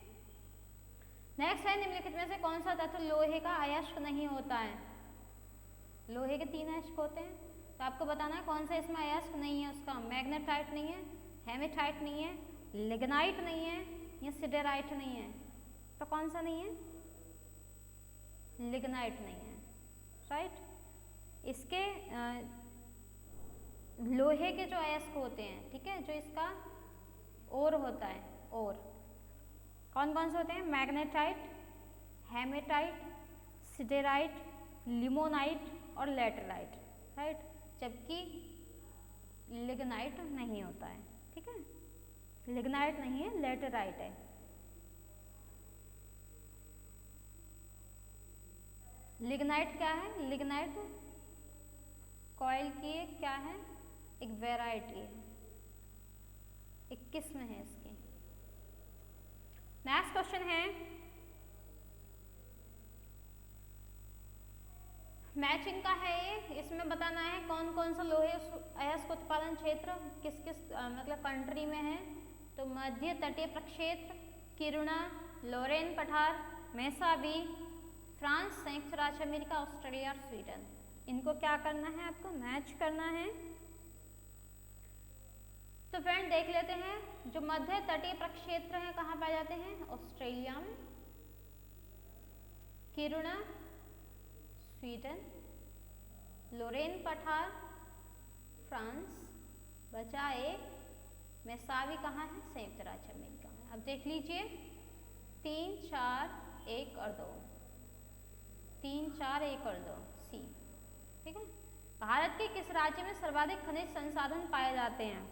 नेक्स्ट है, निम्नलिखित में से कौन सा धातु लोहे का अयस्क नहीं होता है। लोहे के 3 अयस्क होते हैं, तो आपको बताना है कौन सा इसमें अयस्क नहीं है उसका। मैग्नेटाइट नहीं है, हेमेटाइट नहीं है, लिग्नाइट नहीं है, या सिडेराइट नहीं है। तो कौन सा नहीं है, लिग्नाइट नहीं है, राइट। इसके लोहे के जो अयस्क होते हैं, ठीक है, जो इसका ओर होता है, ओर कौन कौन से होते हैं, मैग्नेटाइट, हेमेटाइट, सिडेराइट, लिमोनाइट और लेटराइट, राइट। जबकि लिग्नाइट नहीं होता है, ठीक है, लिग्नाइट नहीं है, लेटराइट है। लिग्नाइट क्या है, लिग्नाइट कॉइल की एक क्या है, एक वैरायटी है, एक किस्म है इसकी। नेक्स्ट क्वेश्चन है, मैचिंग का है ये। इसमें बताना है कौन कौन सा लोहे अयस्क उत्पादन क्षेत्र किस किस मतलब कंट्री में है। तो मध्य तटीय प्रक्षेत्र, किरुना, लोरेन पठार, मेसावी, फ्रांस, संयुक्त राज्य अमेरिका, ऑस्ट्रेलिया और स्वीडन। इनको क्या करना है, आपको मैच करना है। तो फ्रेंड देख लेते हैं, जो मध्य तटीय प्रक्षेत्र हैं कहाँ पाए जाते हैं, ऑस्ट्रेलिया में, किरुना स्वीडन, लोरेन पठार फ्रांस, बचा एक, मेसावी कहाँ है, संयुक्त राज्य अमेरिका में। अब देख लीजिए 3, 4, 1 और 2, 3, 4, 1 और 2 सी। ठीक है, भारत के किस राज्य में सर्वाधिक खनिज संसाधन पाए जाते हैं,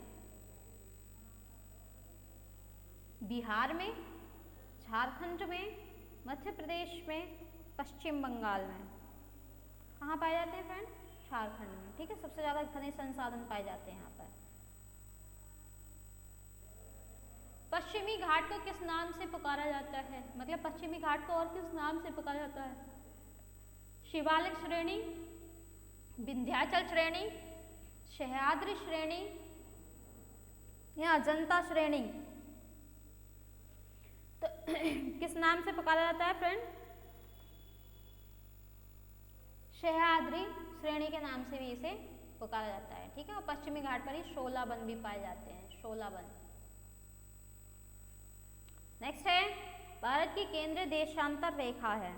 बिहार में, झारखंड में, मध्य प्रदेश में, पश्चिम बंगाल में। कहाँ पाए जाते हैं फ्रेंड, झारखंड में। ठीक है, सबसे ज्यादा खनिज संसाधन पाए जाते हैं यहाँ पर। पश्चिमी घाट को किस नाम से पुकारा जाता है, मतलब पश्चिमी घाट को और किस नाम से पुकारा जाता है, शिवालिक श्रेणी, विंध्याचल श्रेणी, सह्याद्री श्रेणी या अजंता श्रेणी। तो किस नाम से पुकारा जाता है फ्रेंड, सह्याद्री श्रेणी के नाम से भी इसे पुकारा जाता है। ठीक है, और पश्चिमी घाट पर ही शोला वन भी पाए जाते हैं, शोला वन। नेक्स्ट है, भारत की केंद्रीय देशांतर रेखा है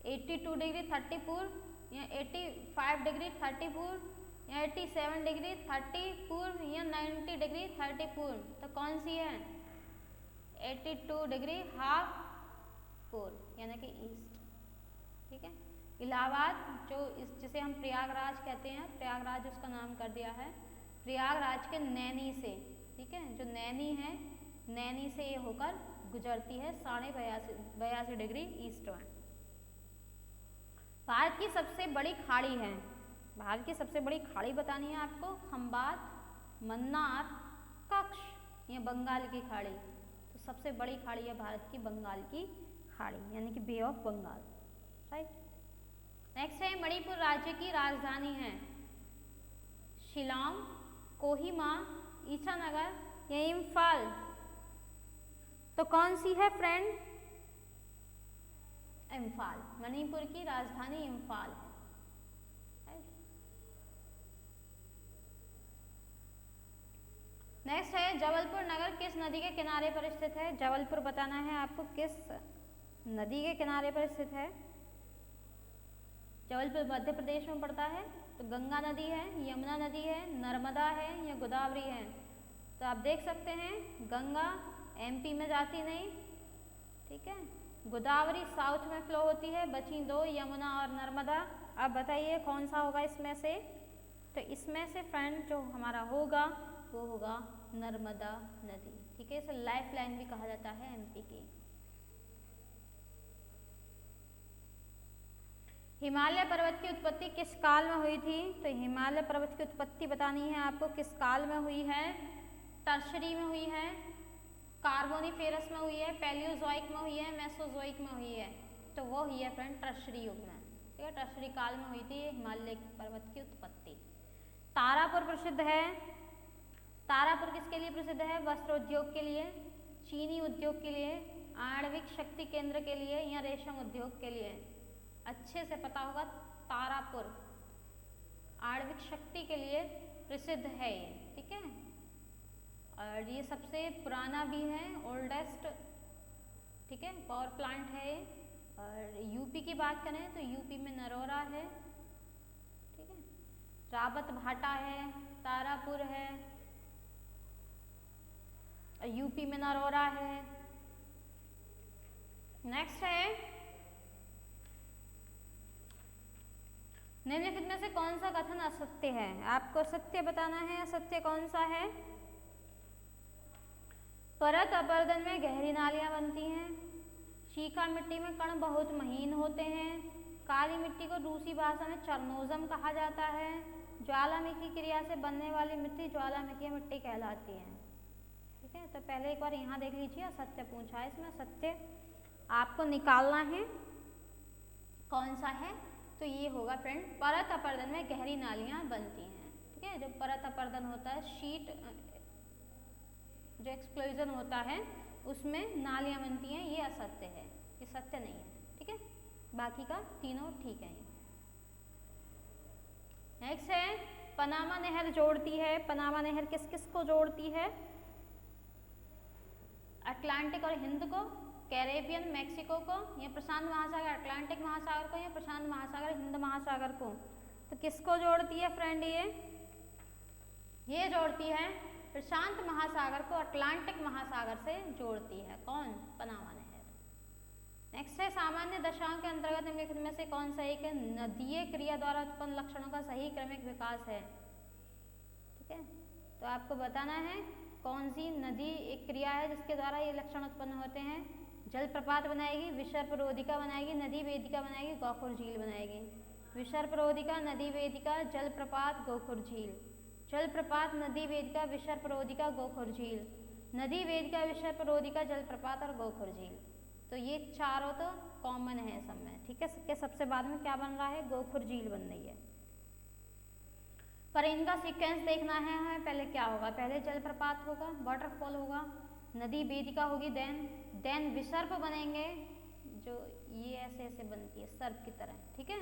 82 डिग्री 30 पूर्व या 85 डिग्री 30 पूर्व या 87 डिग्री 30 पूर्व या 90 डिग्री 30 पूर्व। तो कौन सी है, 82 डिग्री हाफ पूर्व यानी कि ईस्ट। ठीक है, इलाहाबाद जो जिसे हम प्रयागराज कहते हैं, प्रयागराज उसका नाम कर दिया है, प्रयागराज के नैनी से। ठीक है, जो नैनी है, नैनी से ये होकर गुजरती है 82.5 डिग्री ईस्ट में। भारत की सबसे बड़ी खाड़ी है, भारत की सबसे बड़ी खाड़ी बतानी है आपको, खंबात, मन्नार, कच्छ या बंगाल की खाड़ी। तो सबसे बड़ी खाड़ी है भारत की बंगाल की खाड़ी यानी कि बे ऑफ बंगाल। राइट, नेक्स्ट है, मणिपुर राज्य की राजधानी है शिलांग, कोहिमा, ईटानगर या इम्फाल। तो कौन सी है फ्रेंड, इम्फाल। मणिपुर की राजधानी इम्फाल है। नेक्स्ट है, जबलपुर नगर किस नदी के किनारे पर स्थित है, जबलपुर बताना है आपको किस नदी के किनारे पर स्थित है। जबलपुर मध्य प्रदेश में पड़ता है, तो गंगा नदी है, यमुना नदी है, नर्मदा है या गोदावरी है। तो आप देख सकते हैं गंगा एमपी में जाती नहीं, ठीक है, गोदावरी साउथ में फ्लो होती है, बची दो यमुना और नर्मदा। अब बताइए कौन सा होगा इसमें से, तो इसमें से फ्रेंड जो हमारा होगा वो होगा नर्मदा नदी। ठीक है, इसे लाइफ लाइन भी कहा जाता है एमपी की। हिमालय पर्वत की उत्पत्ति किस काल में हुई थी, तो हिमालय पर्वत की उत्पत्ति बतानी है आपको किस काल में हुई है। टर्शरी में हुई है, कार्बोनिफेरस में हुई है, पैलियोजोइक में हुई है, मेसोजोइक में हुई है। तो वो हुई है फ्रेंड टर्शरी युग में। ठीक है, टर्शरी काल में हुई थी हिमालय पर्वत की उत्पत्ति। तारापुर प्रसिद्ध है, तारापुर किसके लिए प्रसिद्ध है, वस्त्र उद्योग के लिए, चीनी उद्योग के लिए, आणविक शक्ति केंद्र के लिए या रेशम उद्योग के लिए। अच्छे से पता होगा, तारापुर आणविक शक्ति के लिए प्रसिद्ध है ये। ठीक है, और ये सबसे पुराना भी है, ओल्डेस्ट, ठीक है, पावर प्लांट है। और यूपी की बात करें तो यूपी में नरोरा है, ठीक है, रावत भाटा है, तारापुर है, और यूपी में नरोरा है। नेक्स्ट है, निम्नलिखित में से कौन सा कथन असत्य है, आपको सत्य बताना है। असत्य कौन सा है, परत अपरदन में गहरी नालियां बनती हैं, चीका मिट्टी में कण बहुत महीन होते हैं, काली मिट्टी को रूसी भाषा में चरनोजम कहा जाता है, ज्वालामुखी क्रिया से बनने वाली मिट्टी ज्वालामुखी मिट्टी कहलाती है। ठीक है, तो पहले एक बार यहाँ देख लीजिए, असत्य पूछा है, इसमें सत्य आपको निकालना है कौन सा है। तो ये होगा फ्रेंड, परत अपरदन में गहरी नालियां बनती हैं। ठीक है, जो परत अपरदन होता है, शीट जो एक्सप्लोजन होता है उसमें नालियाँ बनती हैं, ये असत्य है, ये सत्य नहीं है, ठीक है। बाकी का तीनों ठीक है। नेक्स्ट है पनामा नहर जोड़ती है, पनामा नहर किस किस को जोड़ती है? अटलांटिक और हिंद को, कैरेबियन मैक्सिको को, या प्रशांत महासागर अटलांटिक महासागर को, या प्रशांत महासागर हिंद महासागर को। तो किसको जोड़ती है फ्रेंड? ये जोड़ती है प्रशांत महासागर को अटलांटिक महासागर से जोड़ती है। कौन? पनामा नहर। नेक्स्ट है सामान्य दशाओं के अंतर्गत निम्नलिखित में से कौन सा एक नदीय क्रिया द्वारा उत्पन्न लक्षणों का सही क्रमिक विकास है? ठीक है, तो आपको बताना है कौन सी नदी एक क्रिया है जिसके द्वारा ये लक्षण उत्पन्न होते हैं। जलप्रपात बनाएगी, विसर्प रोधिका बनाएगी, नदी वेदिका बनाएगी, गोखुर झील बनाएगी। विसर्प रोधिका, नदी वेदिका, जलप्रपात, गोखुर झील। जलप्रपात, नदी वेदिका, विसर्प रोधिका, गोखुर झील। नदी वेदिका, विसर्प रोधिका, जलप्रपात और गोखुर झील। तो ये चारों तो कॉमन है सब में, ठीक है। सबके सबसे बाद में क्या बन रहा है? गोखुर झील बन रही है। पर इनका सीक्वेंस देखना है हमें। पहले क्या होगा? पहले जलप्रपात होगा, वाटरफॉल होगा, नदी वेदिका होगी, देन विसर्प बनेंगे, जो ये ऐसे ऐसे बनती है सर्प की तरह, ठीक है।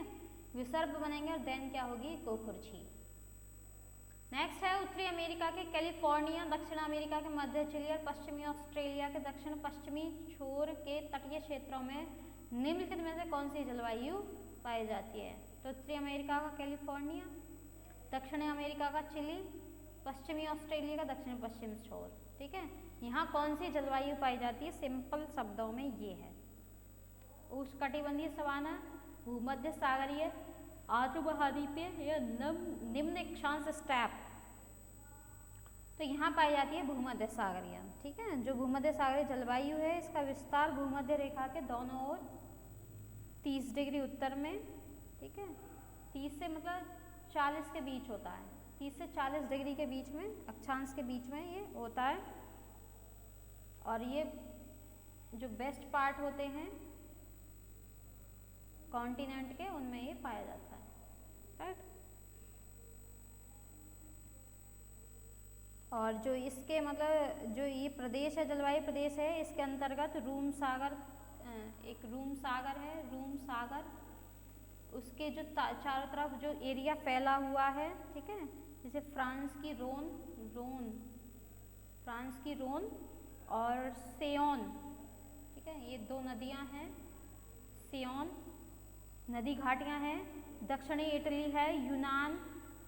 विसर्प बनेंगे और देन क्या होगी? गोखुर झील। नेक्स्ट है उत्तरी अमेरिका के कैलिफोर्निया, दक्षिण अमेरिका के मध्य चिली और पश्चिमी ऑस्ट्रेलिया के दक्षिण पश्चिमी छोर के तटीय क्षेत्रों में निम्नलिखित में से कौन सी जलवायु पाई जाती है? तो उत्तरी अमेरिका का कैलिफोर्निया, दक्षिण अमेरिका का चिली, पश्चिमी ऑस्ट्रेलिया का दक्षिण पश्चिम छोर, ठीक है। यहाँ कौन सी जलवायु पाई जाती है? सिंपल शब्दों में ये है उष्णकटिबंधीय सवाना, भूमध्य सागरीय, आर्द्र महाद्वीपीय या निम्न अक्षांश स्टेप। तो यहाँ पाई जाती है भूमध्य सागरीय, ठीक है। जो भूमध्य सागरीय जलवायु है इसका विस्तार भूमध्य रेखा के दोनों ओर 30 डिग्री उत्तर में, ठीक है, 30 से मतलब 40 के बीच होता है, 30 से 40 डिग्री के बीच में, अक्षांश के बीच में ये होता है। और ये जो बेस्ट पार्ट होते हैं कॉन्टिनेंट के, उनमें ये पाया जाता है, राइट। और जो इसके मतलब जो ये प्रदेश है, जलवायु प्रदेश है, इसके अंतर्गत रूम सागर, एक रूम सागर है, रूम सागर, उसके जो चारों तरफ जो एरिया फैला हुआ है, ठीक है, जैसे फ्रांस की रोन और सेयोन, ठीक है, ये दो नदियां हैं। सेयोन नदी घाटियां हैं। दक्षिणी इटली है, यूनान,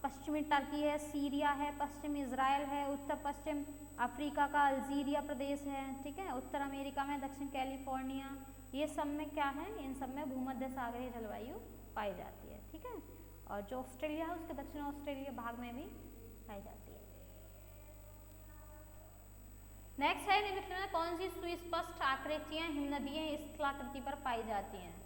पश्चिमी टर्की है, सीरिया है, पश्चिमी इजराइल है, उत्तर पश्चिम अफ्रीका का अल्जीरिया प्रदेश है, ठीक है। उत्तर अमेरिका में दक्षिण कैलिफोर्निया, ये सब में क्या है? इन सब में भूमध्य सागरीय जलवायु पाई जाती है, ठीक है। और जो ऑस्ट्रेलिया है उसके दक्षिण ऑस्ट्रेलिया भाग में भी पाई जाती है। नेक्स्ट है निम्नलिखित में कौन सी सुस्पष्ट आकृतियां हिमनदीय स्थलाकृति पर पाई जाती हैं?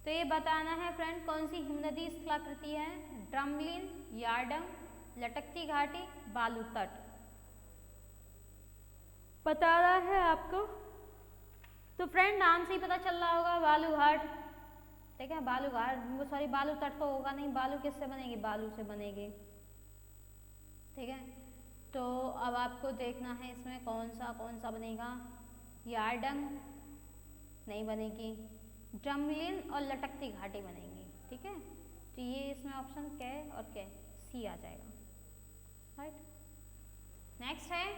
तो ये बताना है फ्रेंड कौन सी हिमनदी स्थलाकृति है? ड्रमलिन, यार्डम, लटकती घाटी, बालू तट। बताना है आपको। तो फ्रेंड नाम से ही पता चल रहा होगा, बालू घाट, ठीक है। बालू घाट, सॉरी बालू तट तो होगा नहीं, बालू किससे बनेगी? बालू से बनेगी, ठीक है। तो अब आपको देखना है इसमें कौन सा बनेगा। यार्डम नहीं बनेगी, ड्रमलिन और लटकती घाटी बनेंगी, ठीक है। तो ये इसमें ऑप्शन कै और कै सी आ जाएगा, राइट। नेक्स्ट है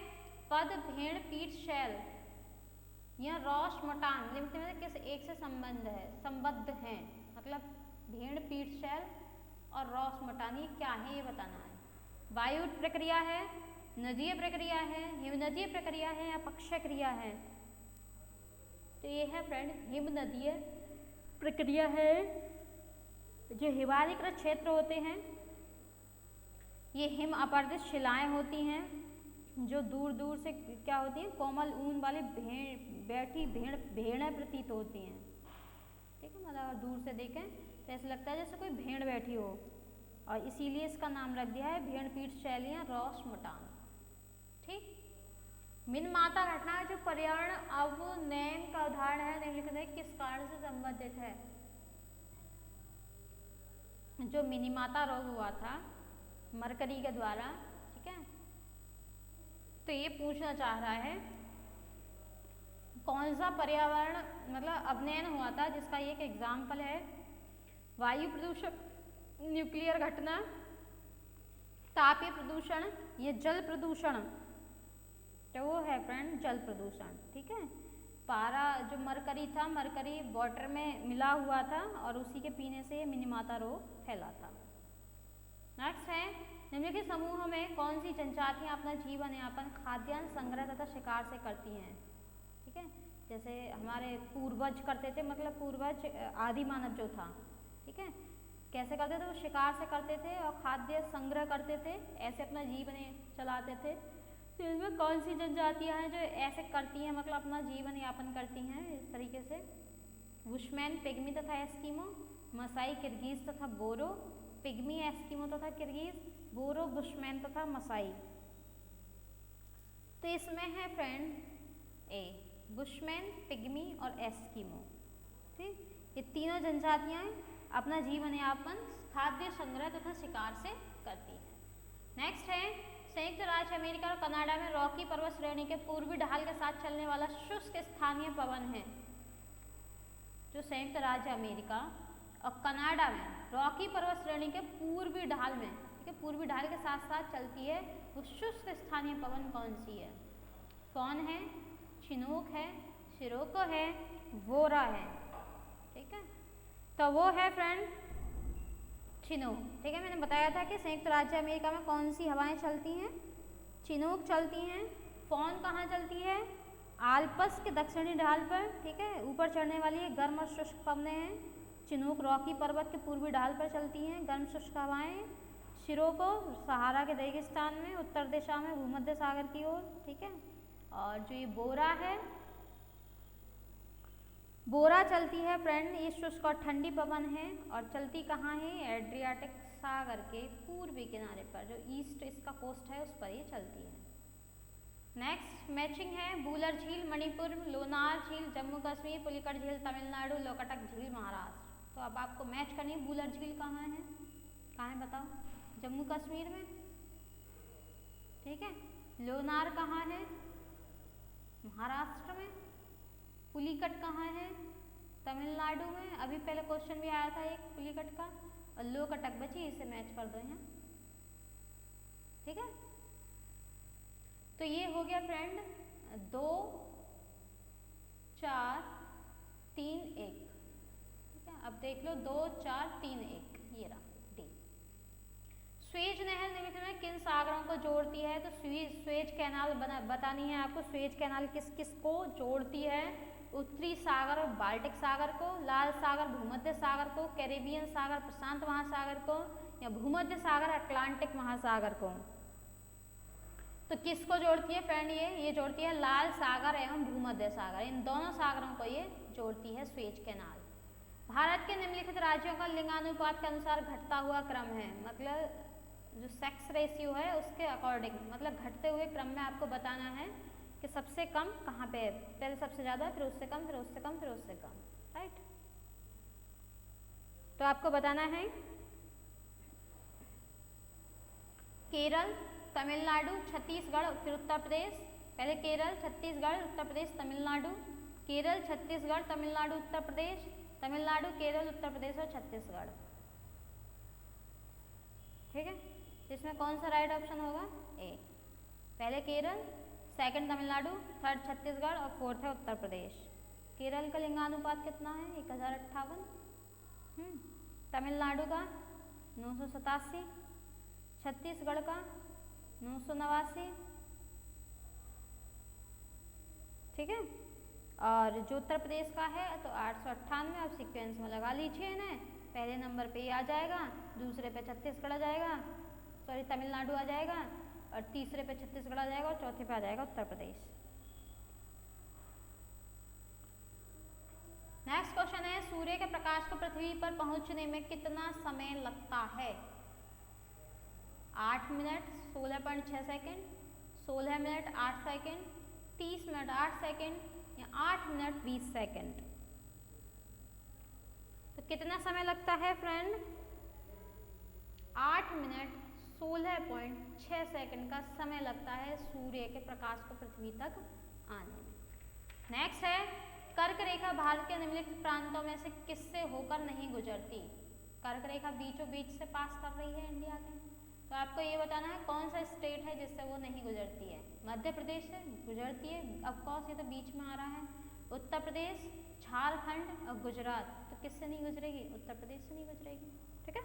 पद भेड़ पीठ शैल या रॉस मटान लिमिट में किस एक से संबद्ध हैं, मतलब भेड़ पीठ शैल और रॉस मटान ये क्या है ये बताना है। वायु प्रक्रिया है, नदीय प्रक्रिया है, हिमनदीय प्रक्रिया है या पक्षीय क्रिया है? तो ये है फ्रेंड हिमनदीय प्रक्रिया है। जो हिमालयकृत क्षेत्र होते हैं ये हिम अपर्दित शिलाएं होती हैं जो दूर दूर से क्या होती हैं? कोमल ऊन वाली भेड़ें प्रतीत होती हैं, ठीक है। मतलब दूर से देखें तो ऐसा लगता है जैसे कोई भेड़ बैठी हो, और इसीलिए इसका नाम रख दिया है भेड़ पीठ शैल या रॉस मटान, ठीक। मिनमाता घटना जो पर्यावरण अवनयन का उदाहरण है, निम्नलिखित में किस कारण से संबंधित है? जो मिनीमाता रोग हुआ था मरकरी के द्वारा, ठीक है। तो ये पूछना चाह रहा है कौन सा पर्यावरण मतलब अवनयन हुआ था जिसका ये एक एग्जाम्पल है, वायु प्रदूषण, न्यूक्लियर घटना, तापीय प्रदूषण, ये जल प्रदूषण। तो वो है फ्रेंड जल प्रदूषण, ठीक है। पारा जो मरकरी था, मरकरी वाटर में मिला हुआ था और उसी के पीने से मिनीमाता रोग फैला था। नेक्स्ट है निम्नलिखित समूह में कौन सी जनजातियां अपना जीवन यापन खाद्यान्न संग्रह तथा शिकार से करती हैं, ठीक है। जैसे हमारे पूर्वज करते थे, मतलब पूर्वज आदि मानव जो था, ठीक है, कैसे करते थे, वो शिकार से करते थे और खाद्य संग्रह करते थे, ऐसे अपना जीवन चलाते थे। तो इसमें कौन सी जनजातियां हैं जो ऐसे करती हैं, मतलब अपना जीवन यापन करती हैं इस तरीके से? बुशमैन, पिग्मी तथा एस्किमो, मसाई, किर्गिज तथा बोरो, पिग्मी, एस्किमो तथा किर्गिज, बोरो, बुशमैन तथा मसाई। तो इसमें है फ्रेंड ए बुशमैन, पिग्मी और एस्किमो, ठीक। ये तीनों जनजातियां अपना जीवन यापन खाद्य संग्रह तथा शिकार से करती हैं। नेक्स्ट है संयुक्त राज्य अमेरिका और कनाडा में रॉकी पर्वत श्रेणी के पूर्वी ढाल के साथ चलने वाला शुष्क स्थानीय पवन है। जो संयुक्त राज्य अमेरिका और कनाडा में रॉकी पर्वत श्रेणी के पूर्वी ढाल में, ठीक है, पूर्वी ढाल के साथ साथ चलती है वो शुष्क स्थानीय पवन कौन सी है? फॉन है, चिनूक है, सिरोको है, वोरा है, ठीक है। तो वो है फ्रेंड चिनूक, ठीक है। मैंने बताया था कि संयुक्त राज्य अमेरिका में कौन सी हवाएं चलती हैं? चिनूक चलती हैं। फॉन कहाँ चलती है? आल्प्स के दक्षिणी ढाल पर, ठीक है, ऊपर चढ़ने वाली गर्म और शुष्क पवनें हैं। चिनूक रॉकी पर्वत के पूर्वी ढाल पर चलती हैं गर्म शुष्क हवाएं। सिरोको सहारा के रेगिस्तान में उत्तर दिशा में भूमध्य सागर की ओर, ठीक है। और जो ये बोरा है, बोरा चलती है फ्रेंड, ये शुष्क और ठंडी पवन है और चलती कहाँ है? एड्रियाटिक सागर के पूर्वी किनारे पर, जो ईस्ट इसका कोस्ट है उस पर ये चलती है। नेक्स्ट मैचिंग है बूलर झील मणिपुर, लोनार झील जम्मू कश्मीर, पुलिकट झील तमिलनाडु, लोकटक झील महाराष्ट्र। तो अब आपको मैच करनी है बूलर झील कहाँ है बताओ? जम्मू कश्मीर में, ठीक है। लोनार कहाँ है? महाराष्ट्र में। पुलिकट कहाँ है? तमिलनाडु में। अभी पहले क्वेश्चन भी आया था एक पुलिकट का, और लोकटक बची, इसे मैच कर दो यहाँ, ठीक है। तो ये हो गया फ्रेंड 2 4 3 1, ठीक है। अब देख लो 2 4 3 1, ये रहा डी। स्वेज नहर निम्नलिखित में किन सागरों को जोड़ती है? तो स्वेज कैनाल बतानी है आपको। स्वेज कैनाल किस किस को जोड़ती है? उत्तरी सागर और बाल्टिक सागर को, लाल सागर भूमध्य सागर को, कैरेबियन सागर प्रशांत महासागर को, या भूमध्य सागर अटलांटिक महासागर को। तो किसको जोड़ती है फ्रेंड? ये जोड़ती है लाल सागर एवं भूमध्य सागर, इन दोनों सागरों को ये जोड़ती है स्वेज कैनाल। भारत के निम्नलिखित राज्यों का लिंगानुपात के अनुसार घटता हुआ क्रम है, मतलब जो सेक्स रेशियो है उसके अकॉर्डिंग, मतलब घटते हुए क्रम में आपको बताना है कि सबसे कम कहाँ पे है, पहले सबसे ज़्यादा, फिर उससे कम, फिर उससे कम, फिर उससे कम, राइट। तो आपको बताना है केरल, तमिलनाडु, छत्तीसगढ़, फिर उत्तर प्रदेश। पहले केरल, छत्तीसगढ़, उत्तर प्रदेश, तमिलनाडु, केरल, छत्तीसगढ़, तमिलनाडु, उत्तर प्रदेश, तमिलनाडु, केरल, उत्तर प्रदेश और छत्तीसगढ़, ठीक है। इसमें कौन सा राइट ऑप्शन होगा? ए। पहले केरल, सेकंड तमिलनाडु, थर्ड छत्तीसगढ़ और फोर्थ है उत्तर प्रदेश। केरल का लिंगानुपात कितना है? 1058। तमिलनाडु का 987, छत्तीसगढ़ का 989, ठीक है। और जो उत्तर प्रदेश का है तो 898। अब सीक्वेंस में लगा लीजिए ना, पहले नंबर पे ये आ जाएगा, दूसरे पे छत्तीसगढ़ आ जाएगा, सॉरी तमिलनाडु आ जाएगा, और तीसरे पे छत्तीसगढ़ आ जाएगा, और चौथे पे आ जाएगा उत्तर प्रदेश। नेक्स्ट क्वेश्चन है सूर्य के प्रकाश को पृथ्वी पर पहुंचने में कितना समय लगता है? 8 minute 16.6 second, 16 minute 8 second, 30 minute 8 second या 8 मिनट 20 सेकेंड। तो कितना समय लगता है फ्रेंड? 8 मिनट 16.6 सेकंड का समय लगता है सूर्य के प्रकाश को पृथ्वी तक आने में। नेक्स्ट है कर्क रेखा भारत के निम्नलिखित प्रांतों में से किससे होकर नहीं गुजरती? कर्क रेखा बीचों बीच से पास कर रही है इंडिया के, तो आपको ये बताना है कौन सा स्टेट है जिससे वो नहीं गुजरती है। मध्य प्रदेश से गुजरती है, ऑफ कोर्स ये तो बीच में आ रहा है। उत्तर प्रदेश, झारखंड और गुजरात, तो किससे नहीं गुजरेगी? उत्तर प्रदेश से नहीं गुजरेगी। ठीक है,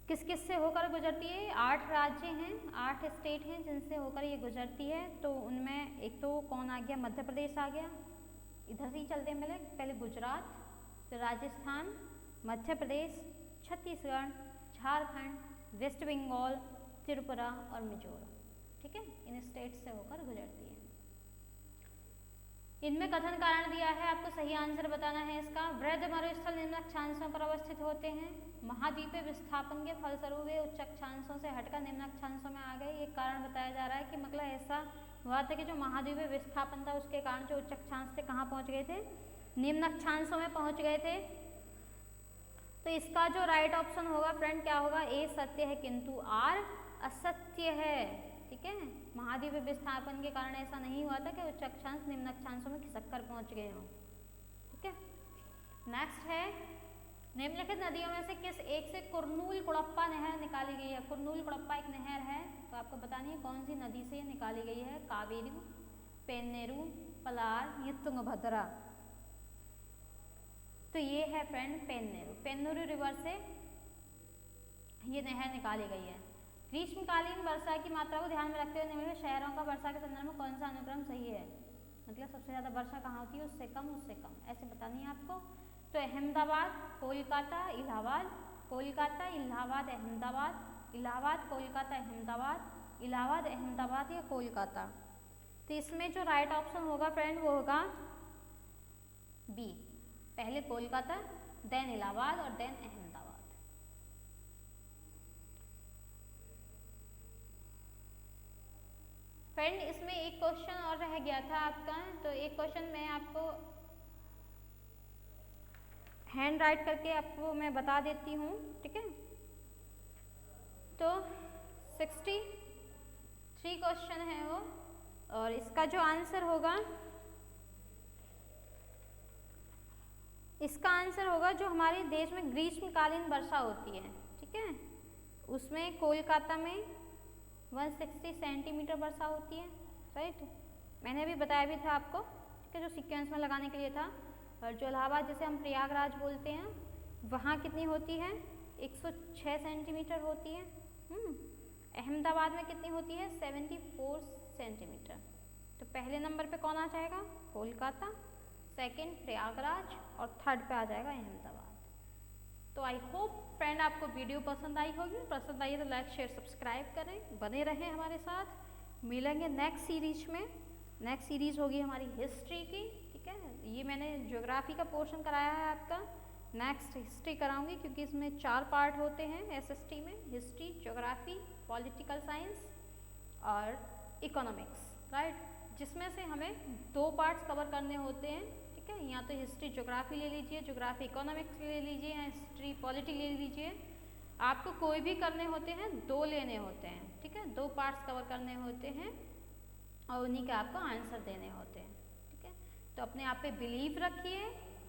किस किस से होकर गुजरती है? 8 राज्य हैं, 8 स्टेट हैं जिनसे होकर ये गुजरती है। तो उनमें एक तो कौन आ गया? मध्य प्रदेश आ गया, इधर से ही चलते मिले, पहले गुजरात, फिर राजस्थान, मध्य प्रदेश, छत्तीसगढ़, झारखंड, वेस्ट बंगाल, त्रिपुरा और मिजोरम। ठीक है, इन स्टेट से होकर गुजरती है। इनमें कथन कारण दिया है, आपको सही आंसर बताना है इसका। वृहद मरुस्थल निम्न अक्षांशों पर अवस्थित होते हैं। महाद्वीपीय विस्थापन के फलस्वरूप वे उच्च अक्षांशों से हटकर निम्न अक्षांशों में आ गए। ये कारण बताया जा रहा है कि मतलब ऐसा हुआ था कि जो महाद्वीपीय विस्थापन था उसके कारण जो उच्च अक्षांश थे कहाँ पहुँच गए थे? निम्न अक्षांशों में पहुँच गए थे। तो इसका जो राइट ऑप्शन होगा फ्रेंड क्या होगा? ए सत्य है किंतु आर असत्य है। ठीक है, महाद्वीपीय विस्थापन के कारण ऐसा नहीं हुआ था कि उच्च अक्षांश निम्न अक्षांशों में खिसक कर पहुंच गए हों। ठीक है, नेक्स्ट है निम्नलिखित नदियों में से किस एक से कुरनूल कुड़प्पा नहर निकाली गई है? कुरनूल कुड़प्पा एक नहर है, तो आपको बतानी है कौन सी नदी से ये निकाली गई है। कावेरी, पेन्नेरू, पलार या तुंगभद्रा? तो ये है फ्रेंड पेन्नेरू। पेन्नेरू रिवर से ये नहर निकाली गई है। ग्रीष्मकालीन वर्षा की मात्रा को ध्यान में रखते हुए निम्नलिखित शहरों का वर्षा के संदर्भ में कौन सा अनुक्रम सही है? मतलब सबसे ज़्यादा वर्षा कहाँ होती है? उससे कम, ऐसे बतानी है आपको। तो अहमदाबाद, कोलकाता, इलाहाबाद, कोलकाता, इलाहाबाद, अहमदाबाद, इलाहाबाद, कोलकाता, अहमदाबाद, इलाहाबाद, अहमदाबाद या कोलकाता? तो इसमें जो राइट ऑप्शन होगा फ्रेंड वो होगा बी, पहले कोलकाता, देन इलाहाबाद और देन अहमदाबाद। फ्रेंड इसमें एक क्वेश्चन और रह गया था आपका, तो एक क्वेश्चन मैं आपको हैंड राइट करके आपको मैं बता देती हूँ। ठीक है, तो 63 क्वेश्चन है वो, और इसका जो आंसर होगा, इसका आंसर होगा जो हमारे देश में ग्रीष्मकालीन वर्षा होती है। ठीक है, उसमें कोलकाता में 160 सेंटीमीटर वर्षा होती है। राइट, मैंने भी बताया भी था आपको। ठीक है, जो सीक्वेंस में लगाने के लिए था। और जो इलाहाबाद जिसे हम प्रयागराज बोलते हैं, वहाँ कितनी होती है? 106 सेंटीमीटर होती है। अहमदाबाद में कितनी होती है? 74 सेंटीमीटर। तो पहले नंबर पे कौन आ जाएगा? कोलकाता, सेकंड प्रयागराज और थर्ड पे आ जाएगा अहमदाबाद। तो आई होप फ्रेंड आपको वीडियो पसंद आई होगी। पसंद आई तो लाइक शेयर सब्सक्राइब करें, बने रहें हमारे साथ। मिलेंगे नेक्स्ट सीरीज में। नेक्स्ट सीरीज होगी हमारी हिस्ट्री की। ठीक है, ये मैंने ज्योग्राफी का पोर्शन कराया है आपका, नेक्स्ट हिस्ट्री कराऊंगी क्योंकि इसमें 4 पार्ट होते हैं एसएसटी में, हिस्ट्री, ज्योग्राफी, पॉलिटिकल साइंस और इकोनॉमिक्स। राइट, जिसमें से हमें 2 पार्ट्स कवर करने होते हैं। ठीक है, या तो हिस्ट्री ज्योग्राफी ले लीजिए, ज्योग्राफी इकोनॉमिक्स ले लीजिए, या हिस्ट्री पॉलिटी ले लीजिए। आपको कोई भी करने होते हैं, 2 लेने होते हैं। ठीक है, 2 पार्ट्स कवर करने होते हैं और उन्हीं के आपको आंसर देने होते हैं। ठीक है, तो अपने आप पे बिलीव रखिए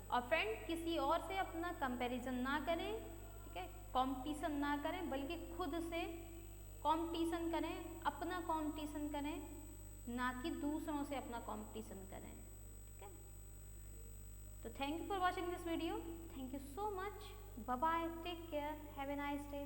और फ्रेंड किसी और से अपना कंपैरिजन ना करें। ठीक है, कंपटीशन ना करें, बल्कि खुद से कंपटीशन करें, अपना कंपटीशन करें, ना कि दूसरों से अपना कंपटीशन करें। ठीक है, तो thank you for watching this video. Thank you so much. Bye bye, take care, have a nice day.